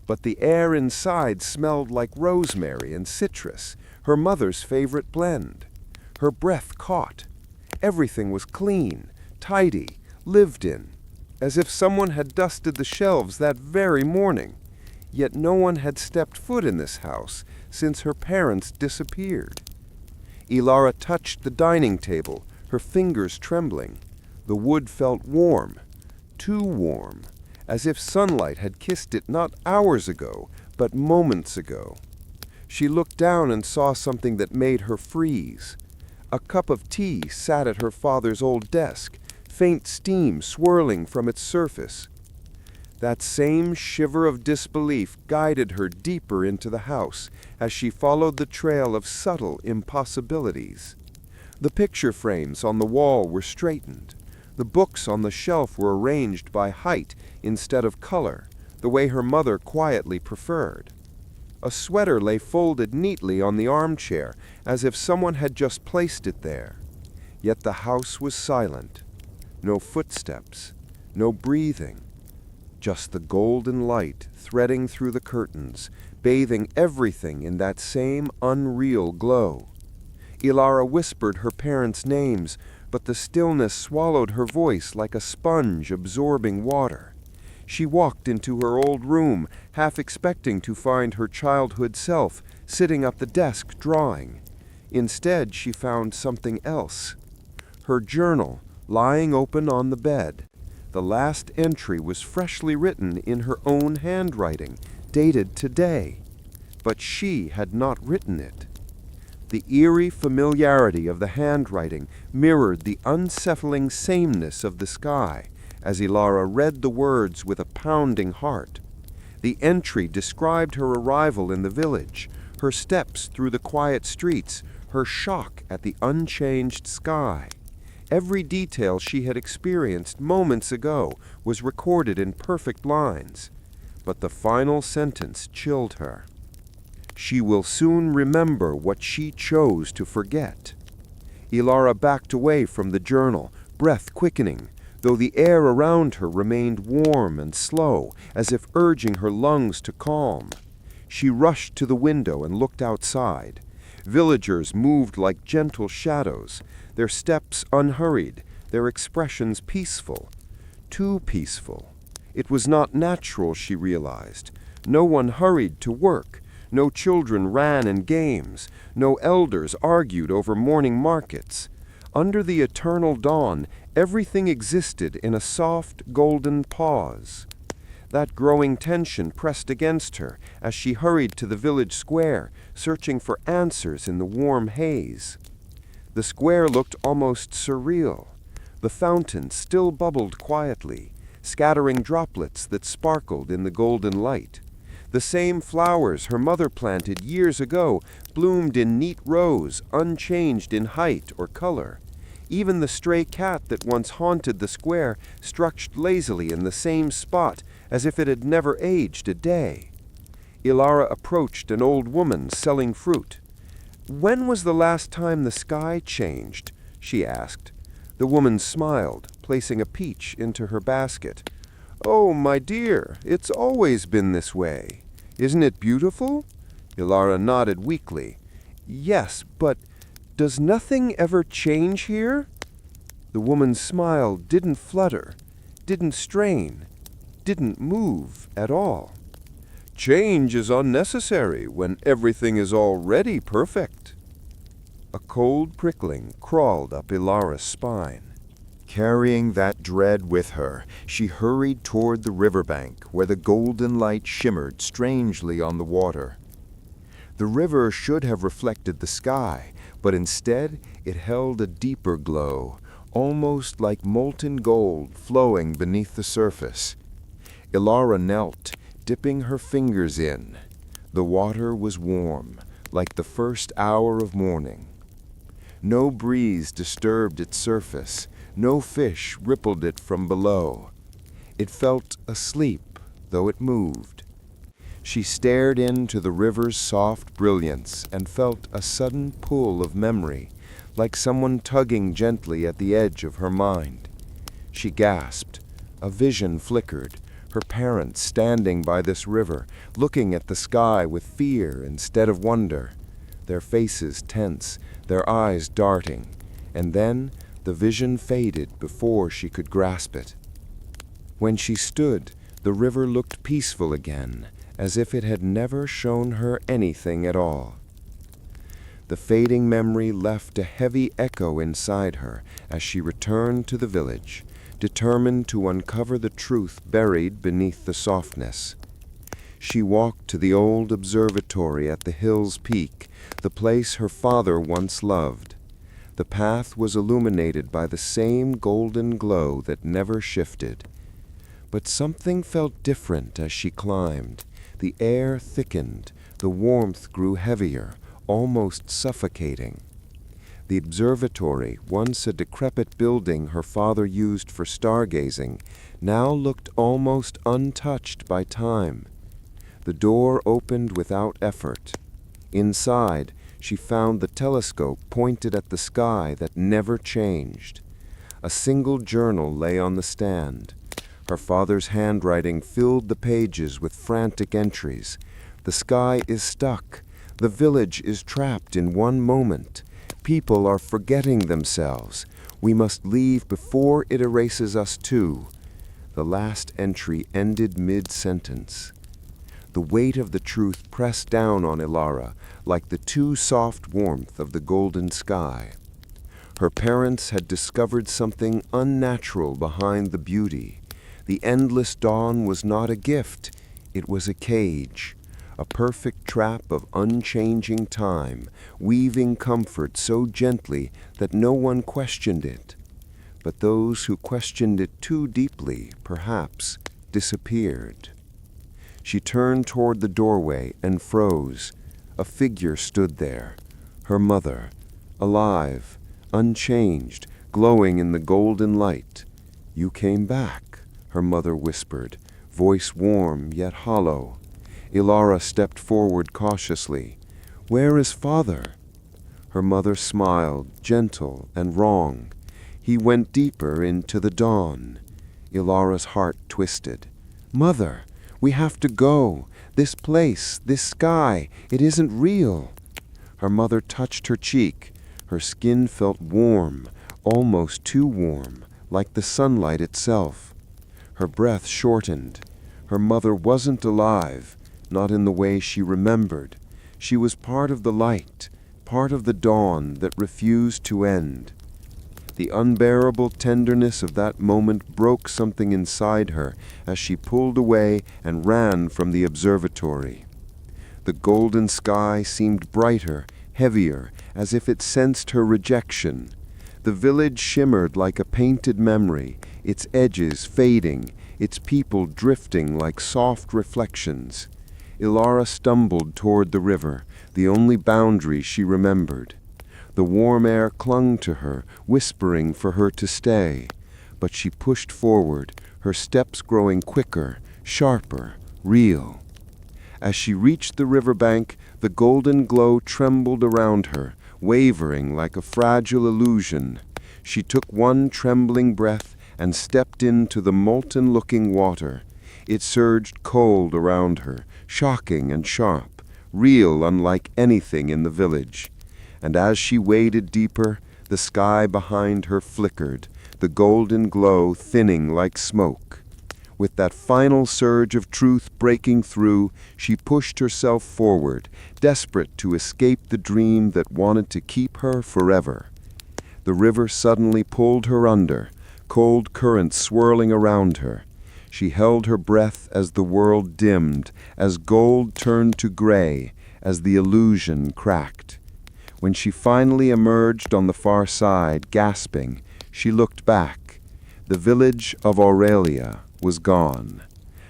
Speaker 1: But the air inside smelled like rosemary and citrus, her mother's favorite blend. Her breath caught. Everything was clean, tidy, lived in, as if someone had dusted the shelves that very morning. Yet no one had stepped foot in this house since her parents disappeared. Ilara touched the dining table, her fingers trembling. The wood felt warm, too warm, as if sunlight had kissed it not hours ago, but moments ago. She looked down and saw something that made her freeze. A cup of tea sat at her father's old desk, faint steam swirling from its surface. That same shiver of disbelief guided her deeper into the house as she followed the trail of subtle impossibilities. The picture frames on the wall were straightened. The books on the shelf were arranged by height instead of color, the way her mother quietly preferred. A sweater lay folded neatly on the armchair, as if someone had just placed it there. Yet the house was silent. No footsteps, no breathing. Just the golden light threading through the curtains, bathing everything in that same unreal glow. Ilara whispered her parents' names, but the stillness swallowed her voice like a sponge absorbing water. She walked into her old room, half expecting to find her childhood self sitting up the desk drawing. Instead, she found something else. Her journal, lying open on the bed. The last entry was freshly written in her own handwriting, dated today. But she had not written it. The eerie familiarity of the handwriting mirrored the unsettling sameness of the sky as Ilara read the words with a pounding heart. The entry described her arrival in the village, her steps through the quiet streets, her shock at the unchanged sky. Every detail she had experienced moments ago was recorded in perfect lines. But the final sentence chilled her. She will soon remember what she chose to forget. Ilara backed away from the journal, breath quickening, though the air around her remained warm and slow, as if urging her lungs to calm. She rushed to the window and looked outside. Villagers moved like gentle shadows, their steps unhurried, their expressions peaceful. Too peaceful. It was not natural, she realized. No one hurried to work. No children ran in games. No elders argued over morning markets. Under the eternal dawn, everything existed in a soft, golden pause. That growing tension pressed against her as she hurried to the village square, searching for answers in the warm haze. The square looked almost surreal. The fountain still bubbled quietly, scattering droplets that sparkled in the golden light. The same flowers her mother planted years ago bloomed in neat rows, unchanged in height or color. Even the stray cat that once haunted the square stretched lazily in the same spot as if it had never aged a day. Ilara approached an old woman selling fruit. "When was the last time the sky changed?" she asked. The woman smiled, placing a peach into her basket. "Oh, my dear, it's always been this way. Isn't it beautiful?" Ilara nodded weakly. "Yes, but does nothing ever change here?" The woman's smile didn't flutter, didn't strain, didn't move at all. "Change is unnecessary when everything is already perfect." A cold prickling crawled up Ilara's spine. Carrying that dread with her, she hurried toward the riverbank where the golden light shimmered strangely on the water. The river should have reflected the sky, but instead it held a deeper glow, almost like molten gold flowing beneath the surface. Ilara knelt, dipping her fingers in. The water was warm, like the first hour of morning. No breeze disturbed its surface. No fish rippled it from below. It felt asleep, though it moved. She stared into the river's soft brilliance and felt a sudden pull of memory, like someone tugging gently at the edge of her mind. She gasped. A vision flickered, her parents standing by this river, looking at the sky with fear instead of wonder, their faces tense, their eyes darting, and then the vision faded before she could grasp it. When she stood, the river looked peaceful again, as if it had never shown her anything at all. The fading memory left a heavy echo inside her as she returned to the village, determined to uncover the truth buried beneath the softness. She walked to the old observatory at the hill's peak, the place her father once loved. The path was illuminated by the same golden glow that never shifted. But something felt different as she climbed. The air thickened, the warmth grew heavier, almost suffocating. The observatory, once a decrepit building her father used for stargazing, now looked almost untouched by time. The door opened without effort. Inside, she found the telescope pointed at the sky that never changed. A single journal lay on the stand. Her father's handwriting filled the pages with frantic entries. The sky is stuck. The village is trapped in one moment. People are forgetting themselves. We must leave before it erases us too. The last entry ended mid-sentence. The weight of the truth pressed down on Ilara like the too soft warmth of the golden sky. Her parents had discovered something unnatural behind the beauty. The endless dawn was not a gift, it was a cage, a perfect trap of unchanging time, weaving comfort so gently that no one questioned it. But those who questioned it too deeply, perhaps, disappeared. She turned toward the doorway and froze. A figure stood there, her mother, alive, unchanged, glowing in the golden light. "You came back," her mother whispered, voice warm yet hollow. Ilara stepped forward cautiously. "Where is father?" Her mother smiled, gentle and wrong. "He went deeper into the dawn." Ilara's heart twisted. "Mother, we have to go. This place, this sky, it isn't real." Her mother touched her cheek. Her skin felt warm, almost too warm, like the sunlight itself. Her breath shortened. Her mother wasn't alive, not in the way she remembered. She was part of the light, part of the dawn that refused to end. The unbearable tenderness of that moment broke something inside her as she pulled away and ran from the observatory. The golden sky seemed brighter, heavier, as if it sensed her rejection. The village shimmered like a painted memory, its edges fading, its people drifting like soft reflections. Ilara stumbled toward the river, the only boundary she remembered. The warm air clung to her, whispering for her to stay. But she pushed forward, her steps growing quicker, sharper, real. As she reached the riverbank, the golden glow trembled around her, wavering like a fragile illusion. She took one trembling breath and stepped into the molten-looking water. It surged cold around her, shocking and sharp, real unlike anything in the village. And as she waded deeper, the sky behind her flickered, the golden glow thinning like smoke. With that final surge of truth breaking through, she pushed herself forward, desperate to escape the dream that wanted to keep her forever. The river suddenly pulled her under, cold currents swirling around her. She held her breath as the world dimmed, as gold turned to gray, as the illusion cracked. When she finally emerged on the far side, gasping, she looked back. The village of Aurelia was gone.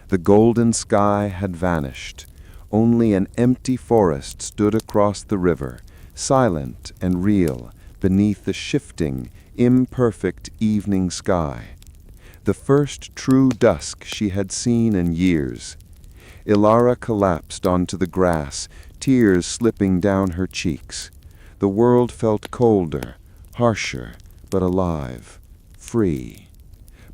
Speaker 1: The golden sky had vanished. Only an empty forest stood across the river, silent and real, beneath the shifting, imperfect evening sky. The first true dusk she had seen in years. Ilara collapsed onto the grass, tears slipping down her cheeks. The world felt colder, harsher, but alive, free.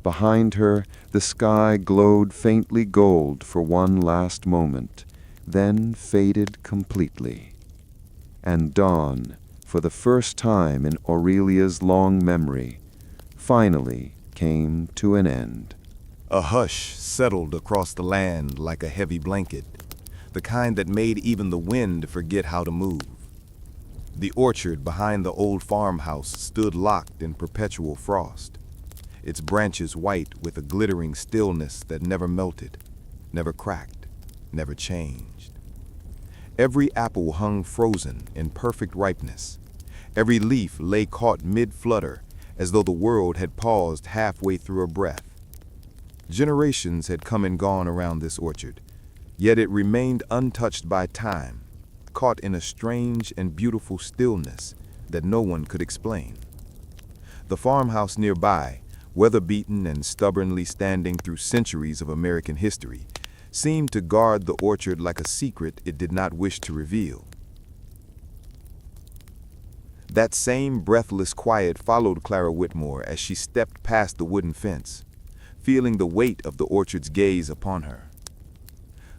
Speaker 1: Behind her, the sky glowed faintly gold for one last moment, then faded completely. And dawn, for the first time in Aurelia's long memory, finally came to an end.
Speaker 2: A hush settled across the land like a heavy blanket, the kind that made even the wind forget how to move. The orchard behind the old farmhouse stood locked in perpetual frost, its branches white with a glittering stillness that never melted, never cracked, never changed. Every apple hung frozen in perfect ripeness. Every leaf lay caught mid-flutter, as though the world had paused halfway through a breath. Generations had come and gone around this orchard, yet it remained untouched by time, caught in a strange and beautiful stillness that no one could explain. The farmhouse nearby, weather-beaten and stubbornly standing through centuries of American history, seemed to guard the orchard like a secret it did not wish to reveal. That same breathless quiet followed Clara Whitmore as she stepped past the wooden fence, feeling the weight of the orchard's gaze upon her.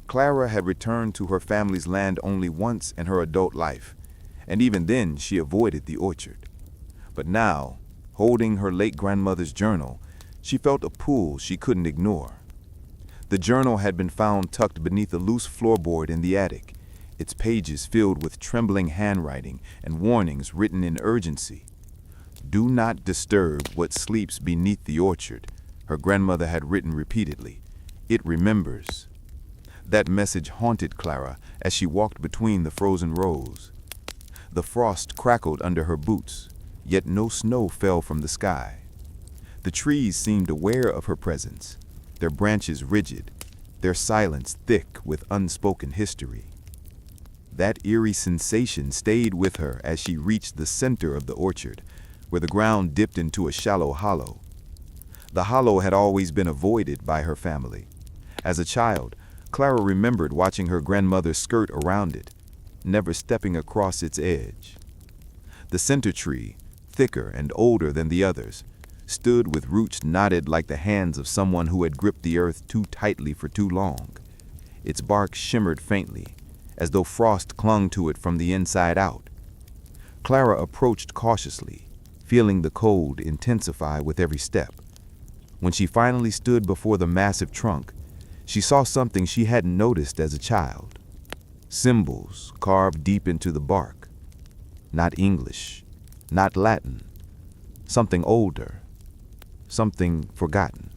Speaker 2: Clara had returned to her family's land only once in her adult life, and even then she avoided the orchard. But now, holding her late grandmother's journal, she felt a pull she couldn't ignore. The journal had been found tucked beneath a loose floorboard in the attic, its pages filled with trembling handwriting and warnings written in urgency. "Do not disturb what sleeps beneath the orchard," her grandmother had written repeatedly. "It remembers." That message haunted Clara as she walked between the frozen rows. The frost crackled under her boots, yet no snow fell from the sky. The trees seemed aware of her presence, their branches rigid, their silence thick with unspoken history. That eerie sensation stayed with her as she reached the center of the orchard, where the ground dipped into a shallow hollow. The hollow had always been avoided by her family. As a child, Clara remembered watching her grandmother skirt around it, never stepping across its edge. The center tree, thicker and older than the others, stood with roots knotted like the hands of someone who had gripped the earth too tightly for too long. Its bark shimmered faintly, as though frost clung to it from the inside out. Clara approached cautiously, feeling the cold intensify with every step. When she finally stood before the massive trunk, she saw something she hadn't noticed as a child. Symbols carved deep into the bark. Not English, not Latin. Something older, something forgotten.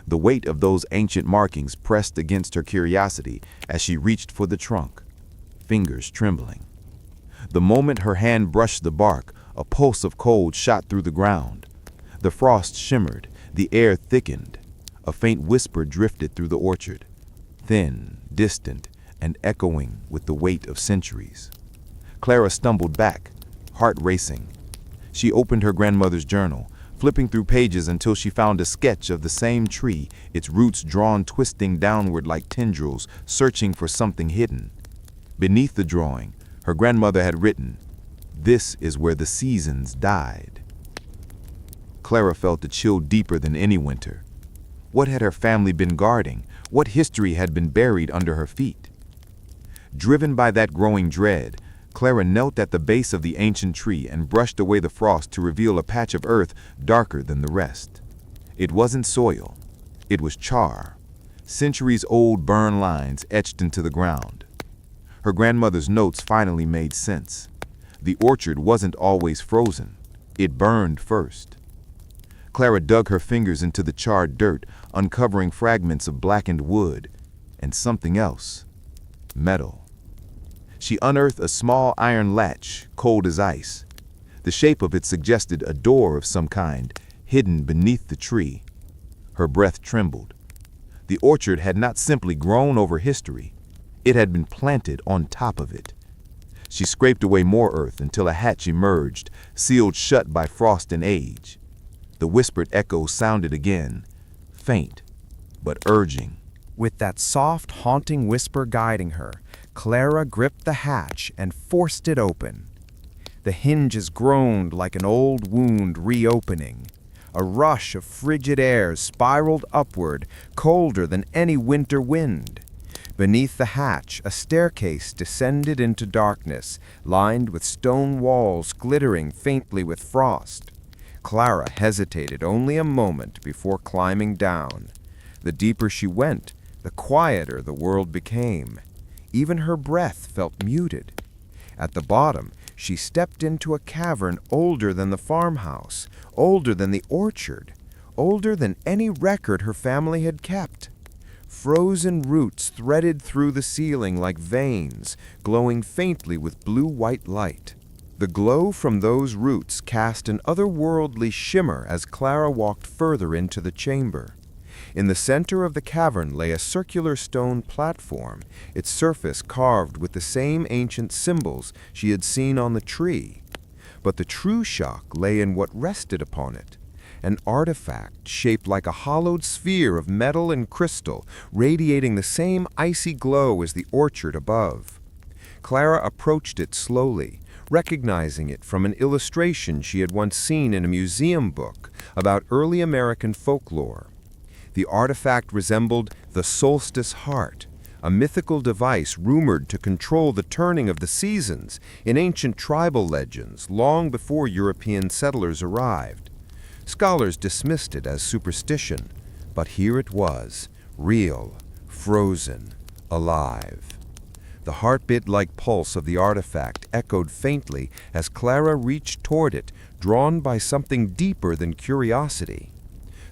Speaker 2: The weight of those ancient markings pressed against her curiosity as she reached for the trunk, fingers trembling. The moment her hand brushed the bark, a pulse of cold shot through the ground. The frost shimmered, the air thickened. A faint whisper drifted through the orchard, thin, distant, and echoing with the weight of centuries. Clara stumbled back, heart racing. She opened her grandmother's journal, flipping through pages until she found a sketch of the same tree, its roots drawn twisting downward like tendrils, searching for something hidden. Beneath the drawing, her grandmother had written, "This is where the seasons died." Clara felt a chill deeper than any winter. What had her family been guarding? What history had been buried under her feet? Driven by that growing dread, Clara knelt at the base of the ancient tree and brushed away the frost to reveal a patch of earth darker than the rest. It wasn't soil. It was char, centuries-old burn lines etched into the ground. Her grandmother's notes finally made sense. The orchard wasn't always frozen. It burned first. Clara dug her fingers into the charred dirt, uncovering fragments of blackened wood and something else, metal. She unearthed a small iron latch, cold as ice. The shape of it suggested a door of some kind, hidden beneath the tree. Her breath trembled. The orchard had not simply grown over history. It had been planted on top of it. She scraped away more earth until a hatch emerged, sealed shut by frost and age. The whispered echo sounded again, faint but urging.
Speaker 4: With that soft, haunting whisper guiding her, Clara gripped the hatch and forced it open. The hinges groaned like an old wound reopening. A rush of frigid air spiraled upward, colder than any winter wind. Beneath the hatch, a staircase descended into darkness, lined with stone walls glittering faintly with frost. Clara hesitated only a moment before climbing down. The deeper she went, the quieter the world became. Even her breath felt muted. At the bottom, she stepped into a cavern older than the farmhouse, older than the orchard, older than any record her family had kept. Frozen roots threaded through the ceiling like veins, glowing faintly with blue-white light. The glow from those roots cast an otherworldly shimmer as Clara walked further into the chamber. In the center of the cavern lay a circular stone platform, its surface carved with the same ancient symbols she had seen on the tree. But the true shock lay in what rested upon it. An artifact shaped like a hollowed sphere of metal and crystal, radiating the same icy glow as the orchard above. Clara approached it slowly, recognizing it from an illustration she had once seen in a museum book about early American folklore. The artifact resembled the solstice heart, a mythical device rumored to control the turning of the seasons in ancient tribal legends long before European settlers arrived. Scholars dismissed it as superstition, but here it was, real, frozen, alive. The heartbeat-like pulse of the artifact echoed faintly as Clara reached toward it, drawn by something deeper than curiosity.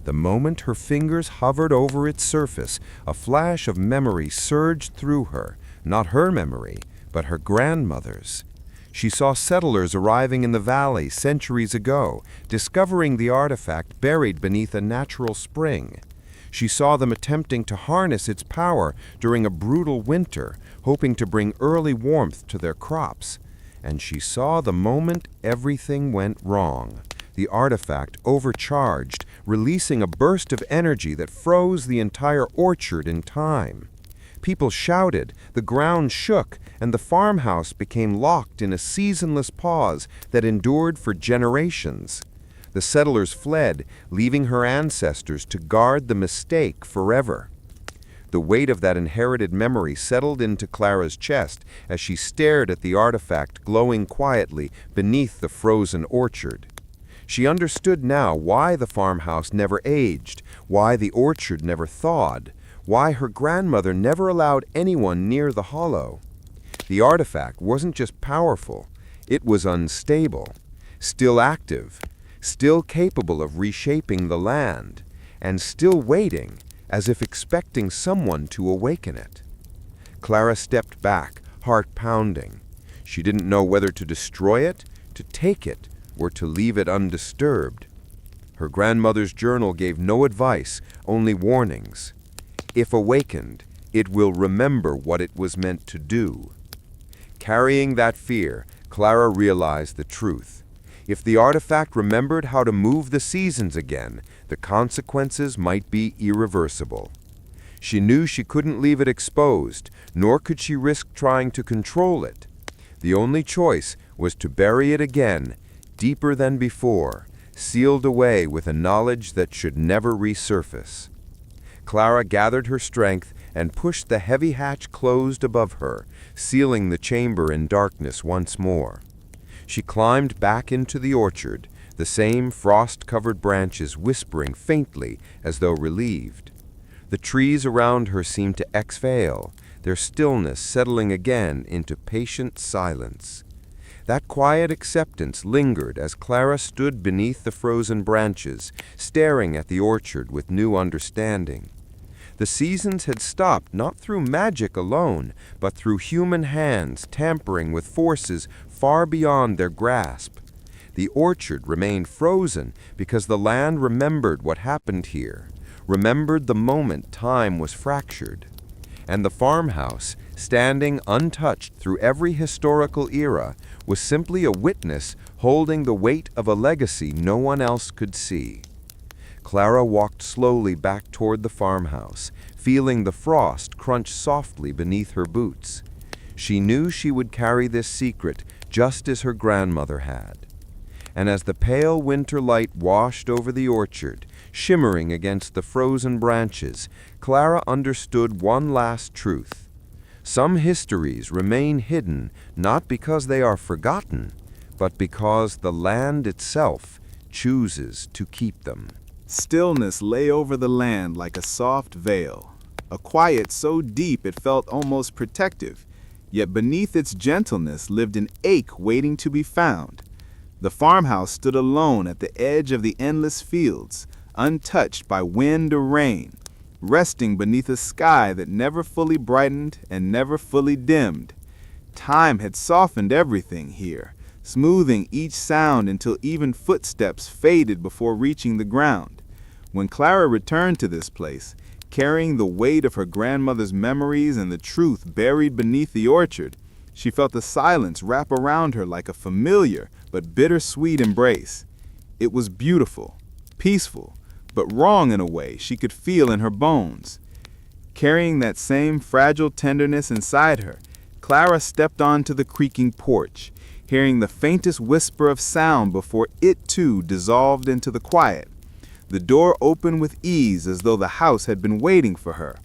Speaker 4: The moment her fingers hovered over its surface, a flash of memory surged through her, not her memory, but her grandmother's. She saw settlers arriving in the valley centuries ago, discovering the artifact buried beneath a natural spring. She saw them attempting to harness its power during a brutal winter, hoping to bring early warmth to their crops. And she saw the moment everything went wrong. The artifact overcharged, releasing a burst of energy that froze the entire orchard in time. People shouted, the ground shook, and the farmhouse became locked in a seasonless pause that endured for generations. The settlers fled, leaving her ancestors to guard the mistake forever. The weight of that inherited memory settled into Clara's chest as she stared at the artifact glowing quietly beneath the frozen orchard. She understood now why the farmhouse never aged, why the orchard never thawed, why her grandmother never allowed anyone near the hollow. The artifact wasn't just powerful, it was unstable, still active, still capable of reshaping the land, and still waiting, as if expecting someone to awaken it. Clara stepped back, heart pounding. She didn't know whether to destroy it, to take it, or to leave it undisturbed. Her grandmother's journal gave no advice, only warnings. If awakened, it will remember what it was meant to do. Carrying that fear, Clara realized the truth. If the artifact remembered how to move the seasons again, the consequences might be irreversible. She knew she couldn't leave it exposed, nor could she risk trying to control it. The only choice was to bury it again, deeper than before, sealed away with a knowledge that should never resurface. Clara gathered her strength and pushed the heavy hatch closed above her, sealing the chamber in darkness once more. She climbed back into the orchard, the same frost-covered branches whispering faintly as though relieved. The trees around her seemed to exhale, their stillness settling again into patient silence. That quiet acceptance lingered as Clara stood beneath the frozen branches, staring at the orchard with new understanding. The seasons had stopped not through magic alone, but through human hands tampering with forces far beyond their grasp. The orchard remained frozen because the land remembered what happened here, remembered the moment time was fractured. And the farmhouse, standing untouched through every historical era, was simply a witness holding the weight of a legacy no one else could see. Clara walked slowly back toward the farmhouse,
Speaker 1: feeling the frost crunch softly beneath her boots. She knew she would carry this secret just as her grandmother had. And as the pale winter light washed over the orchard, shimmering against the frozen branches, Clara understood one last truth. Some histories remain hidden not because they are forgotten, but because the land itself chooses to keep them.
Speaker 2: Stillness lay over the land like a soft veil, a quiet so deep it felt almost protective, yet beneath its gentleness lived an ache waiting to be found. The farmhouse stood alone at the edge of the endless fields, untouched by wind or rain, resting beneath a sky that never fully brightened and never fully dimmed. Time had softened everything here, smoothing each sound until even footsteps faded before reaching the ground. When Clara returned to this place, carrying the weight of her grandmother's memories and the truth buried beneath the orchard, she felt the silence wrap around her like a familiar but bittersweet embrace. It was beautiful, peaceful, but wrong in a way she could feel in her bones. Carrying that same fragile tenderness inside her, Clara stepped onto the creaking porch, hearing the faintest whisper of sound before it too dissolved into the quiet. The door opened with ease as though the house had been waiting for her.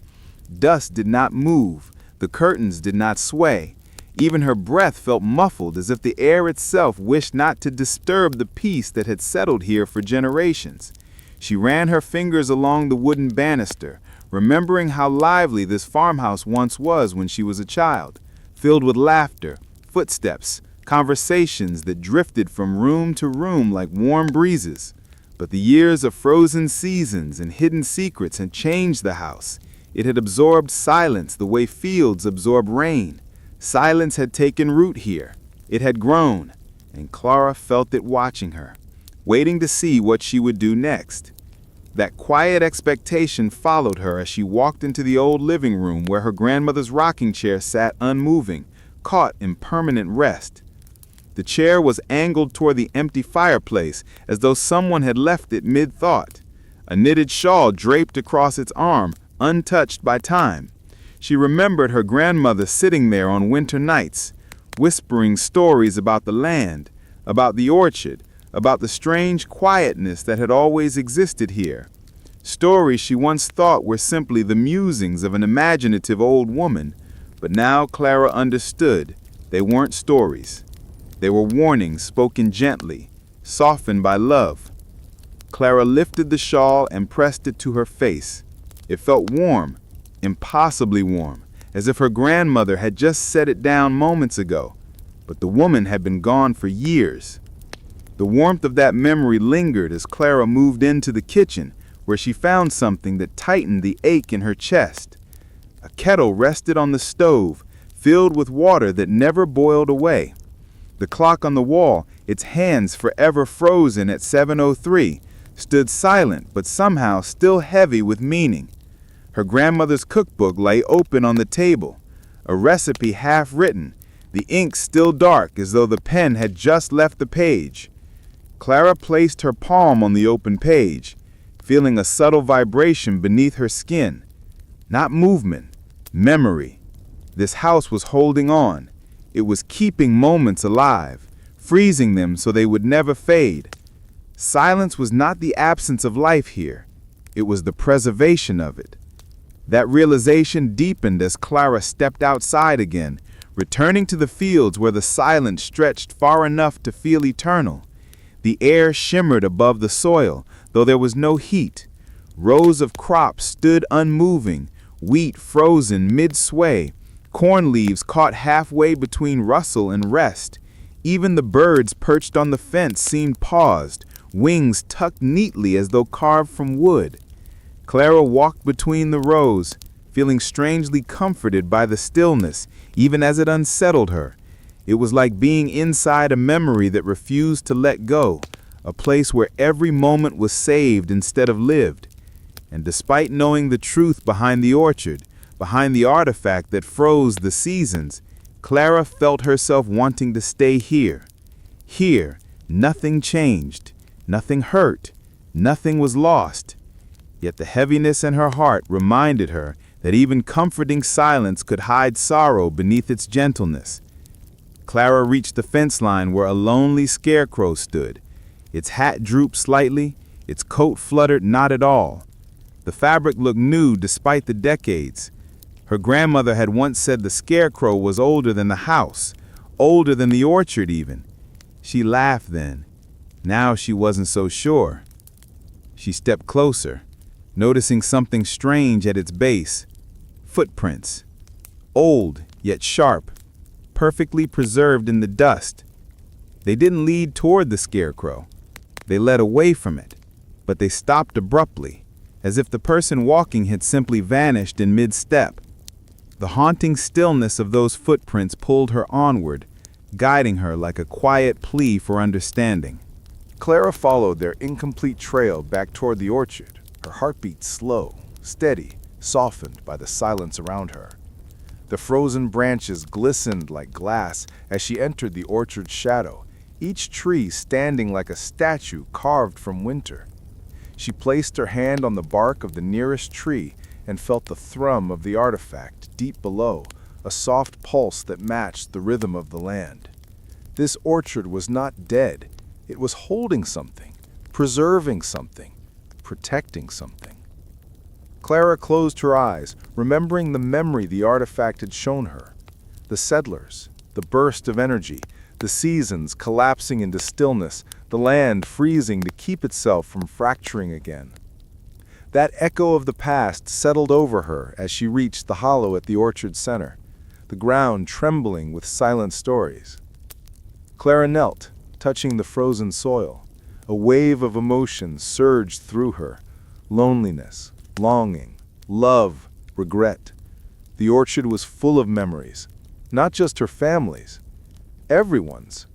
Speaker 2: Dust did not move, the curtains did not sway. Even her breath felt muffled as if the air itself wished not to disturb the peace that had settled here for generations. She ran her fingers along the wooden banister, remembering how lively this farmhouse once was when she was a child, filled with laughter, footsteps, conversations that drifted from room to room like warm breezes. But the years of frozen seasons and hidden secrets had changed the house. It had absorbed silence the way fields absorb rain. Silence had taken root here. It had grown, and Clara felt it watching her, waiting to see what she would do next. That quiet expectation followed her as she walked into the old living room where her grandmother's rocking chair sat unmoving, caught in permanent rest. The chair was angled toward the empty fireplace as though someone had left it mid-thought. A knitted shawl draped across its arm, untouched by time. She remembered her grandmother sitting there on winter nights, whispering stories about the land, about the orchard, about the strange quietness that had always existed here. Stories she once thought were simply the musings of an imaginative old woman, but now Clara understood they weren't stories. They were warnings spoken gently, softened by love. Clara lifted the shawl and pressed it to her face. It felt warm, impossibly warm, as if her grandmother had just set it down moments ago, but the woman had been gone for years. The warmth of that memory lingered as Clara moved into the kitchen, where she found something that tightened the ache in her chest. A kettle rested on the stove, filled with water that never boiled away. The clock on the wall, its hands forever frozen at 7:03, stood silent but somehow still heavy with meaning. Her grandmother's cookbook lay open on the table, a recipe half written, the ink still dark as though the pen had just left the page. Clara placed her palm on the open page, feeling a subtle vibration beneath her skin. Not movement, memory. This house was holding on. It was keeping moments alive, freezing them so they would never fade. Silence was not the absence of life here. It was the preservation of it. That realization deepened as Clara stepped outside again, returning to the fields where the silence stretched far enough to feel eternal. The air shimmered above the soil, though there was no heat. Rows of crops stood unmoving, wheat frozen mid-sway, corn leaves caught halfway between rustle and rest. Even the birds perched on the fence seemed paused, wings tucked neatly as though carved from wood. Clara walked between the rows, feeling strangely comforted by the stillness, even as it unsettled her. It was like being inside a memory that refused to let go, a place where every moment was saved instead of lived. And despite knowing the truth behind the orchard, behind the artifact that froze the seasons, Clara felt herself wanting to stay here. Here, nothing changed, nothing hurt, nothing was lost. Yet the heaviness in her heart reminded her that even comforting silence could hide sorrow beneath its gentleness. Clara reached the fence line where a lonely scarecrow stood. Its hat drooped slightly, its coat fluttered not at all. The fabric looked new despite the decades. Her grandmother had once said the scarecrow was older than the house, older than the orchard even. She laughed then. Now she wasn't so sure. She stepped closer, noticing something strange at its base. Footprints. Old, yet sharp, perfectly preserved in the dust. They didn't lead toward the scarecrow. They led away from it, but they stopped abruptly, as if the person walking had simply vanished in mid-step. The haunting stillness of those footprints pulled her onward, guiding her like a quiet plea for understanding.
Speaker 1: Clara followed their incomplete trail back toward the orchard, her heartbeat slow, steady, softened by the silence around her. The frozen branches glistened like glass as she entered the orchard's shadow, each tree standing like a statue carved from winter. She placed her hand on the bark of the nearest tree and felt the thrum of the artifact deep below, a soft pulse that matched the rhythm of the land. This orchard was not dead. It was holding something, preserving something, protecting something. Clara closed her eyes, remembering the memory the artifact had shown her. The settlers, the burst of energy, the seasons collapsing into stillness, the land freezing to keep itself from fracturing again. That echo of the past settled over her as she reached the hollow at the orchard center, the ground trembling with silent stories. Clara knelt, touching the frozen soil. A wave of emotion surged through her. Loneliness, longing, love, regret. The orchard was full of memories, not just her family's, everyone's.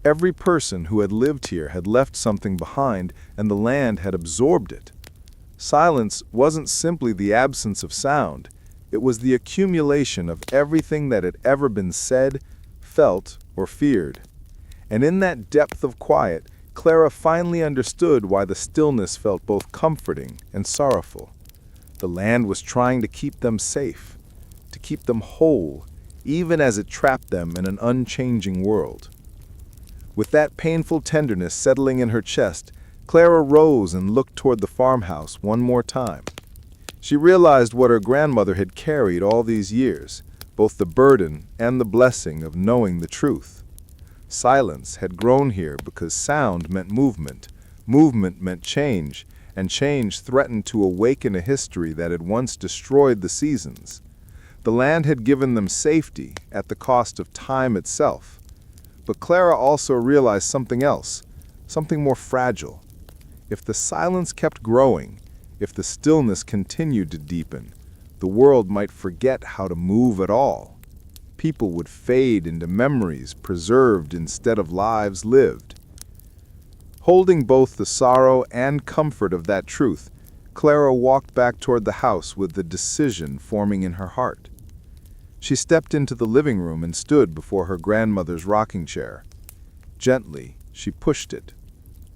Speaker 1: Every person who had lived here had left something behind, and the land had absorbed it. Silence wasn't simply the absence of sound. It was the accumulation of everything that had ever been said, felt, or feared. And in that depth of quiet, Clara finally understood why the stillness felt both comforting and sorrowful. The land was trying to keep them safe, to keep them whole, even as it trapped them in an unchanging world. With that painful tenderness settling in her chest, Clara rose and looked toward the farmhouse one more time. She realized what her grandmother had carried all these years, both the burden and the blessing of knowing the truth. Silence had grown here because sound meant movement, movement meant change, and change threatened to awaken a history that had once destroyed the seasons. The land had given them safety at the cost of time itself. But Clara also realized something else, something more fragile. If the silence kept growing, if the stillness continued to deepen, the world might forget how to move at all. People would fade into memories preserved instead of lives lived. Holding both the sorrow and comfort of that truth, Clara walked back toward the house with the decision forming in her heart. She stepped into the living room and stood before her grandmother's rocking chair. Gently, she pushed it.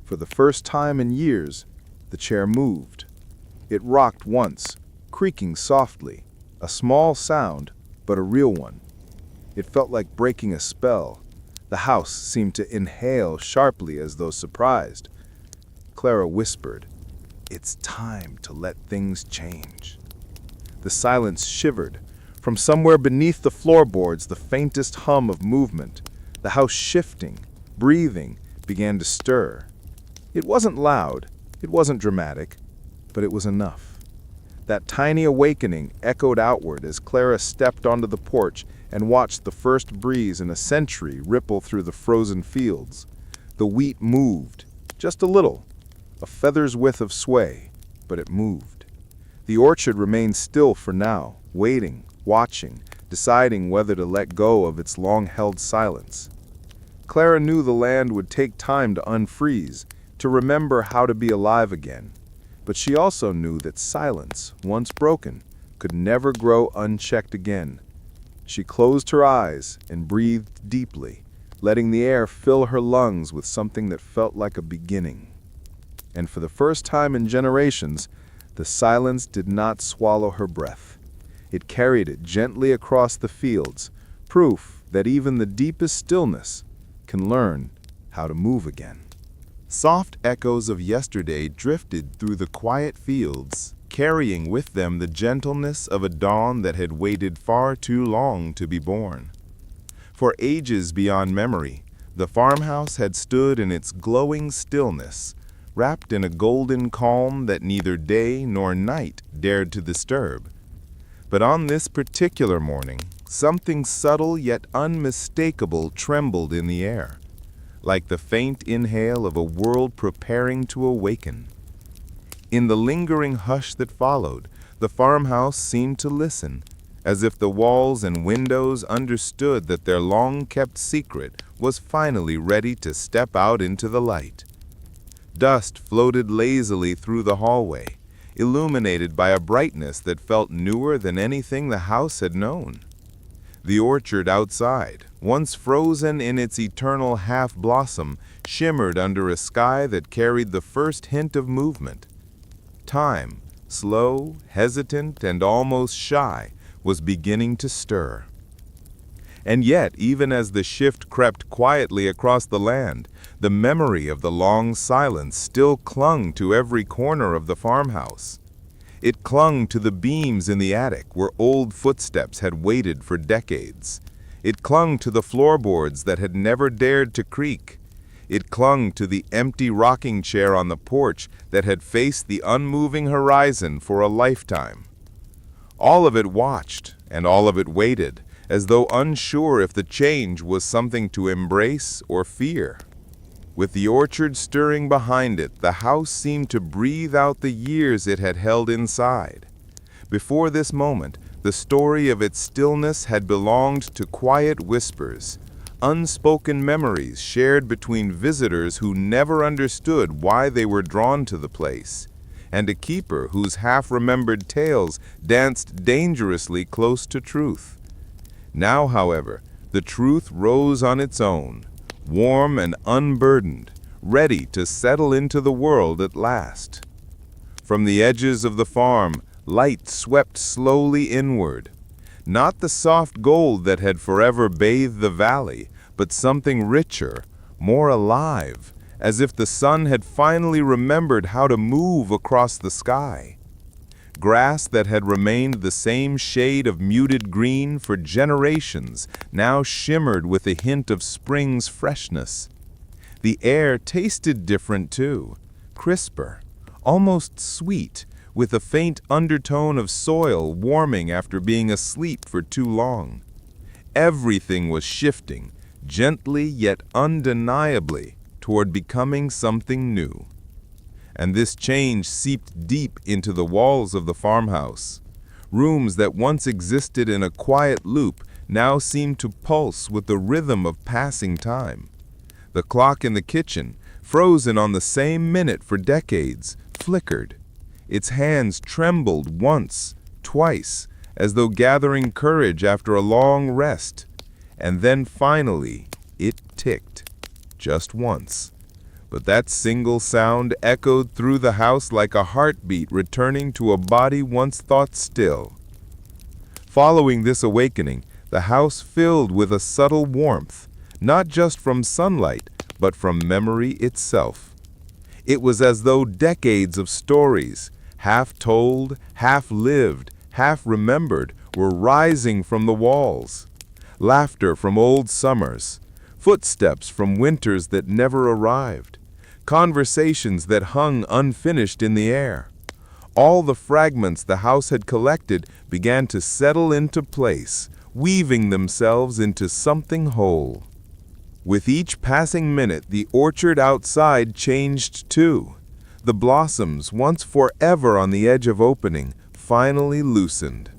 Speaker 1: For the first time in years, the chair moved. It rocked once, creaking softly, a small sound, but a real one. It felt like breaking a spell. The house seemed to inhale sharply as though surprised. Clara whispered, "It's time to let things change." The silence shivered. From somewhere beneath the floorboards, the faintest hum of movement. The house shifting, breathing, began to stir. It wasn't loud, it wasn't dramatic, but it was enough. That tiny awakening echoed outward as Clara stepped onto the porch and watched the first breeze in a century ripple through the frozen fields. The wheat moved, just a little, a feather's width of sway, but it moved. The orchard remained still for now, waiting, watching, deciding whether to let go of its long-held silence. Clara knew the land would take time to unfreeze, to remember how to be alive again. But she also knew that silence, once broken, could never grow unchecked again. She closed her eyes and breathed deeply, letting the air fill her lungs with something that felt like a beginning. And for the first time in generations, the silence did not swallow her breath.
Speaker 2: It carried it gently across the fields, proof that even the deepest stillness can learn how to move again. Soft echoes of yesterday drifted through the quiet fields, carrying with them the gentleness of a dawn that had waited far too long to be born. For ages beyond memory, the farmhouse had stood in its glowing stillness, wrapped in a golden calm that neither day nor night dared to disturb. But on this particular morning, something subtle yet unmistakable trembled in the air, like the faint inhale of a world preparing to awaken. In the lingering hush that followed, the farmhouse seemed to listen, as if the walls and windows understood that their long-kept secret was finally ready to step out into the light. Dust floated lazily through the hallway, illuminated by a brightness that felt newer than anything the house had known. The orchard outside, once frozen in its eternal half-blossom, shimmered under a sky that carried the first hint of movement. Time, slow, hesitant, and almost shy, was beginning to stir. And yet, even as the shift crept quietly across the land, the memory of the long silence still clung to every corner of the farmhouse. It clung to the beams in the attic where old footsteps had waited for decades. It clung to the floorboards that had never dared to creak. It clung to the empty rocking chair on the porch that had faced the unmoving horizon for a lifetime. All of it watched, and all of it waited, as though unsure if the change was something to embrace or fear. With the orchard stirring behind it, the house seemed to breathe out the years it had held inside. Before this moment, the story of its stillness had belonged to quiet whispers, unspoken memories shared between visitors who never understood why they were drawn to the place, and a keeper whose half-remembered tales danced dangerously close to truth. Now, however, the truth rose on its own, warm and unburdened, ready to settle into the world at last. From the edges of the farm, light swept slowly inward. Not the soft gold that had forever bathed the valley, but something richer, more alive, as if the sun had finally remembered how to move across the sky. Grass that had remained the same shade of muted green for generations now shimmered with a hint of spring's freshness. The air tasted different too, crisper, almost sweet, with a faint undertone of soil warming after being asleep for too long. Everything was shifting, gently yet undeniably, toward becoming something new. And this change seeped deep into the walls of the farmhouse. Rooms that once existed in a quiet loop now seemed to pulse with the rhythm of passing time. The clock in the kitchen, frozen on the same minute for decades, flickered. Its hands trembled once, twice, as though gathering courage after a long rest. And then finally, it ticked, just once. But that single sound echoed through the house like a heartbeat returning to a body once thought still. Following this awakening, the house filled with a subtle warmth, not just from sunlight, but from memory itself. It was as though decades of stories, half told, half lived, half remembered, were rising from the walls. Laughter from old summers, footsteps from winters that never arrived, conversations that hung unfinished in the air. All the fragments the house had collected began to settle into place, weaving themselves into something whole. With each passing minute, the orchard outside changed too. The blossoms, once forever on the edge of opening, finally loosened.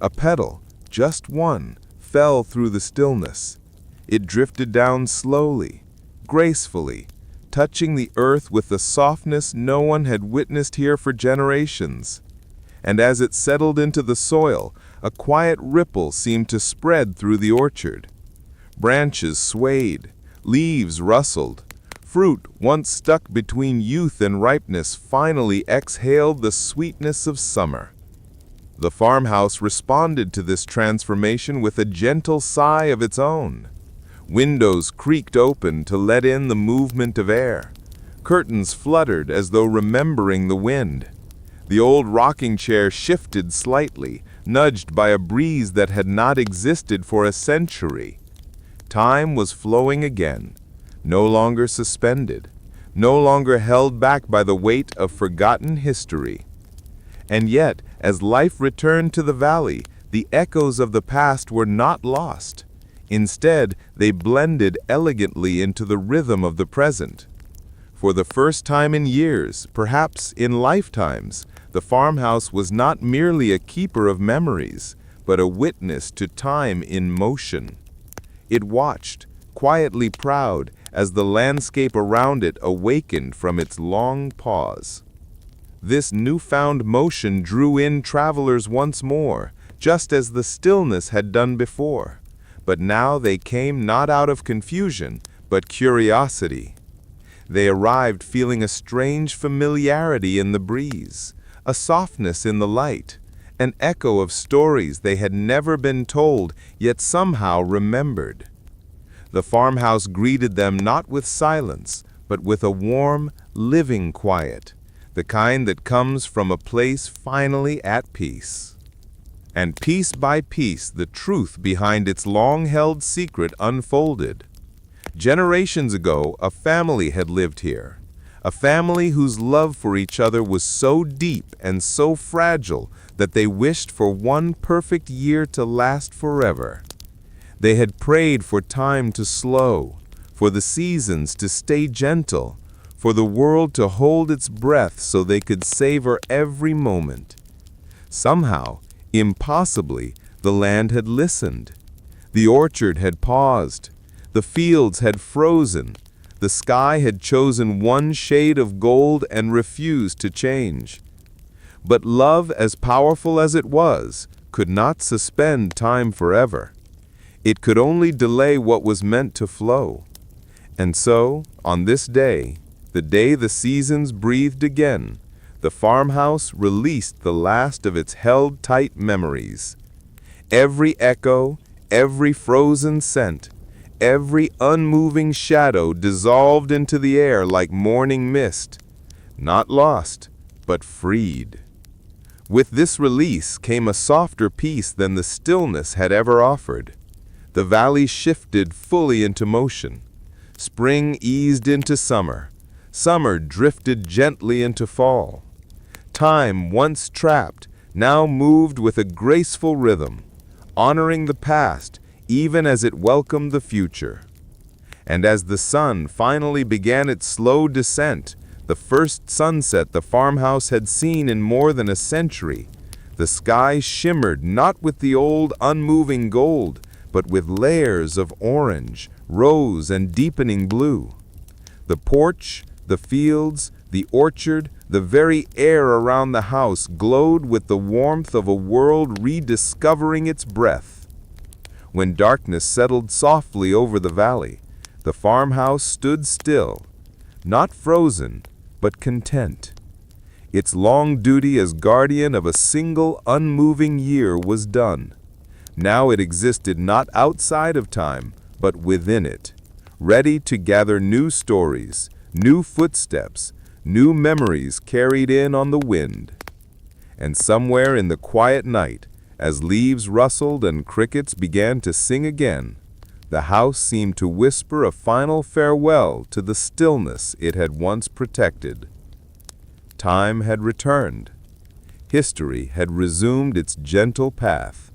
Speaker 2: A petal, just one, fell through the stillness. It drifted down slowly, gracefully, touching the earth with the softness no one had witnessed here for generations. And as it settled into the soil, a quiet ripple seemed to spread through the orchard. Branches swayed, leaves rustled. Fruit, once stuck between youth and ripeness, finally exhaled the sweetness of summer.
Speaker 3: The farmhouse responded to this transformation with a gentle sigh of its own. Windows creaked open to let in the movement of air. Curtains fluttered as though remembering the wind. The old rocking chair shifted slightly, nudged by a breeze that had not existed for a century. Time was flowing again, no longer suspended, no longer held back by the weight of forgotten history. And yet, as life returned to the valley, the echoes of the past were not lost. Instead, they blended elegantly into the rhythm of the present. For the first time in years, perhaps in lifetimes, the farmhouse was not merely a keeper of memories, but a witness to time in motion. It watched, quietly proud, as the landscape around it awakened from its long pause. This newfound motion drew in travelers once more, just as the stillness had done before. But now they came not out of confusion, but curiosity. They arrived feeling a strange familiarity in the breeze, a softness in the light, an echo of stories they had never been told, yet somehow remembered. The farmhouse greeted them not with silence, but with a warm, living quiet, the kind that comes from a place finally at peace. And piece by piece, the truth behind its long-held secret unfolded. Generations ago, a family had lived here, a family whose love for each other was so deep and so fragile that they wished for one perfect year to last forever. They had prayed for time to slow, for the seasons to stay gentle, for the world to hold its breath so they could savor every moment. Somehow, impossibly, the land had listened. The orchard had paused. The fields had frozen. The sky had chosen one shade of gold and refused to change. But love, as powerful as it was, could not suspend time forever. It could only delay what was meant to flow. And so, on this day, the day the seasons breathed again, the farmhouse released the last of its held-tight memories. Every echo, every frozen scent, every unmoving shadow dissolved into the air like morning mist, not lost, but freed. With this release came a softer peace than the stillness had ever offered. The valley shifted fully into motion. Spring eased into summer. Summer drifted gently into fall. Time, once trapped, now moved with a graceful rhythm, honoring the past even as it welcomed the future. And as the sun finally began its slow descent, the first sunset the farmhouse had seen in more than a century, the sky shimmered not with the old unmoving gold, but with layers of orange, rose, and deepening blue. The porch, the fields, the orchard, the very air around the house glowed with the warmth of a world rediscovering its breath. When darkness settled softly over the valley, the farmhouse stood still, not frozen, but content. Its long duty as guardian of a single unmoving year was done. Now it existed not outside of time, but within it, ready to gather new stories, new footsteps, new memories carried in on the wind. And somewhere in the quiet night, as leaves rustled and crickets began to sing again, the house seemed to whisper a final farewell to the stillness it had once protected. Time had returned. History had resumed its gentle path.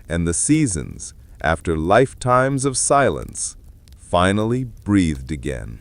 Speaker 3: And the seasons, after lifetimes of silence, finally breathed again.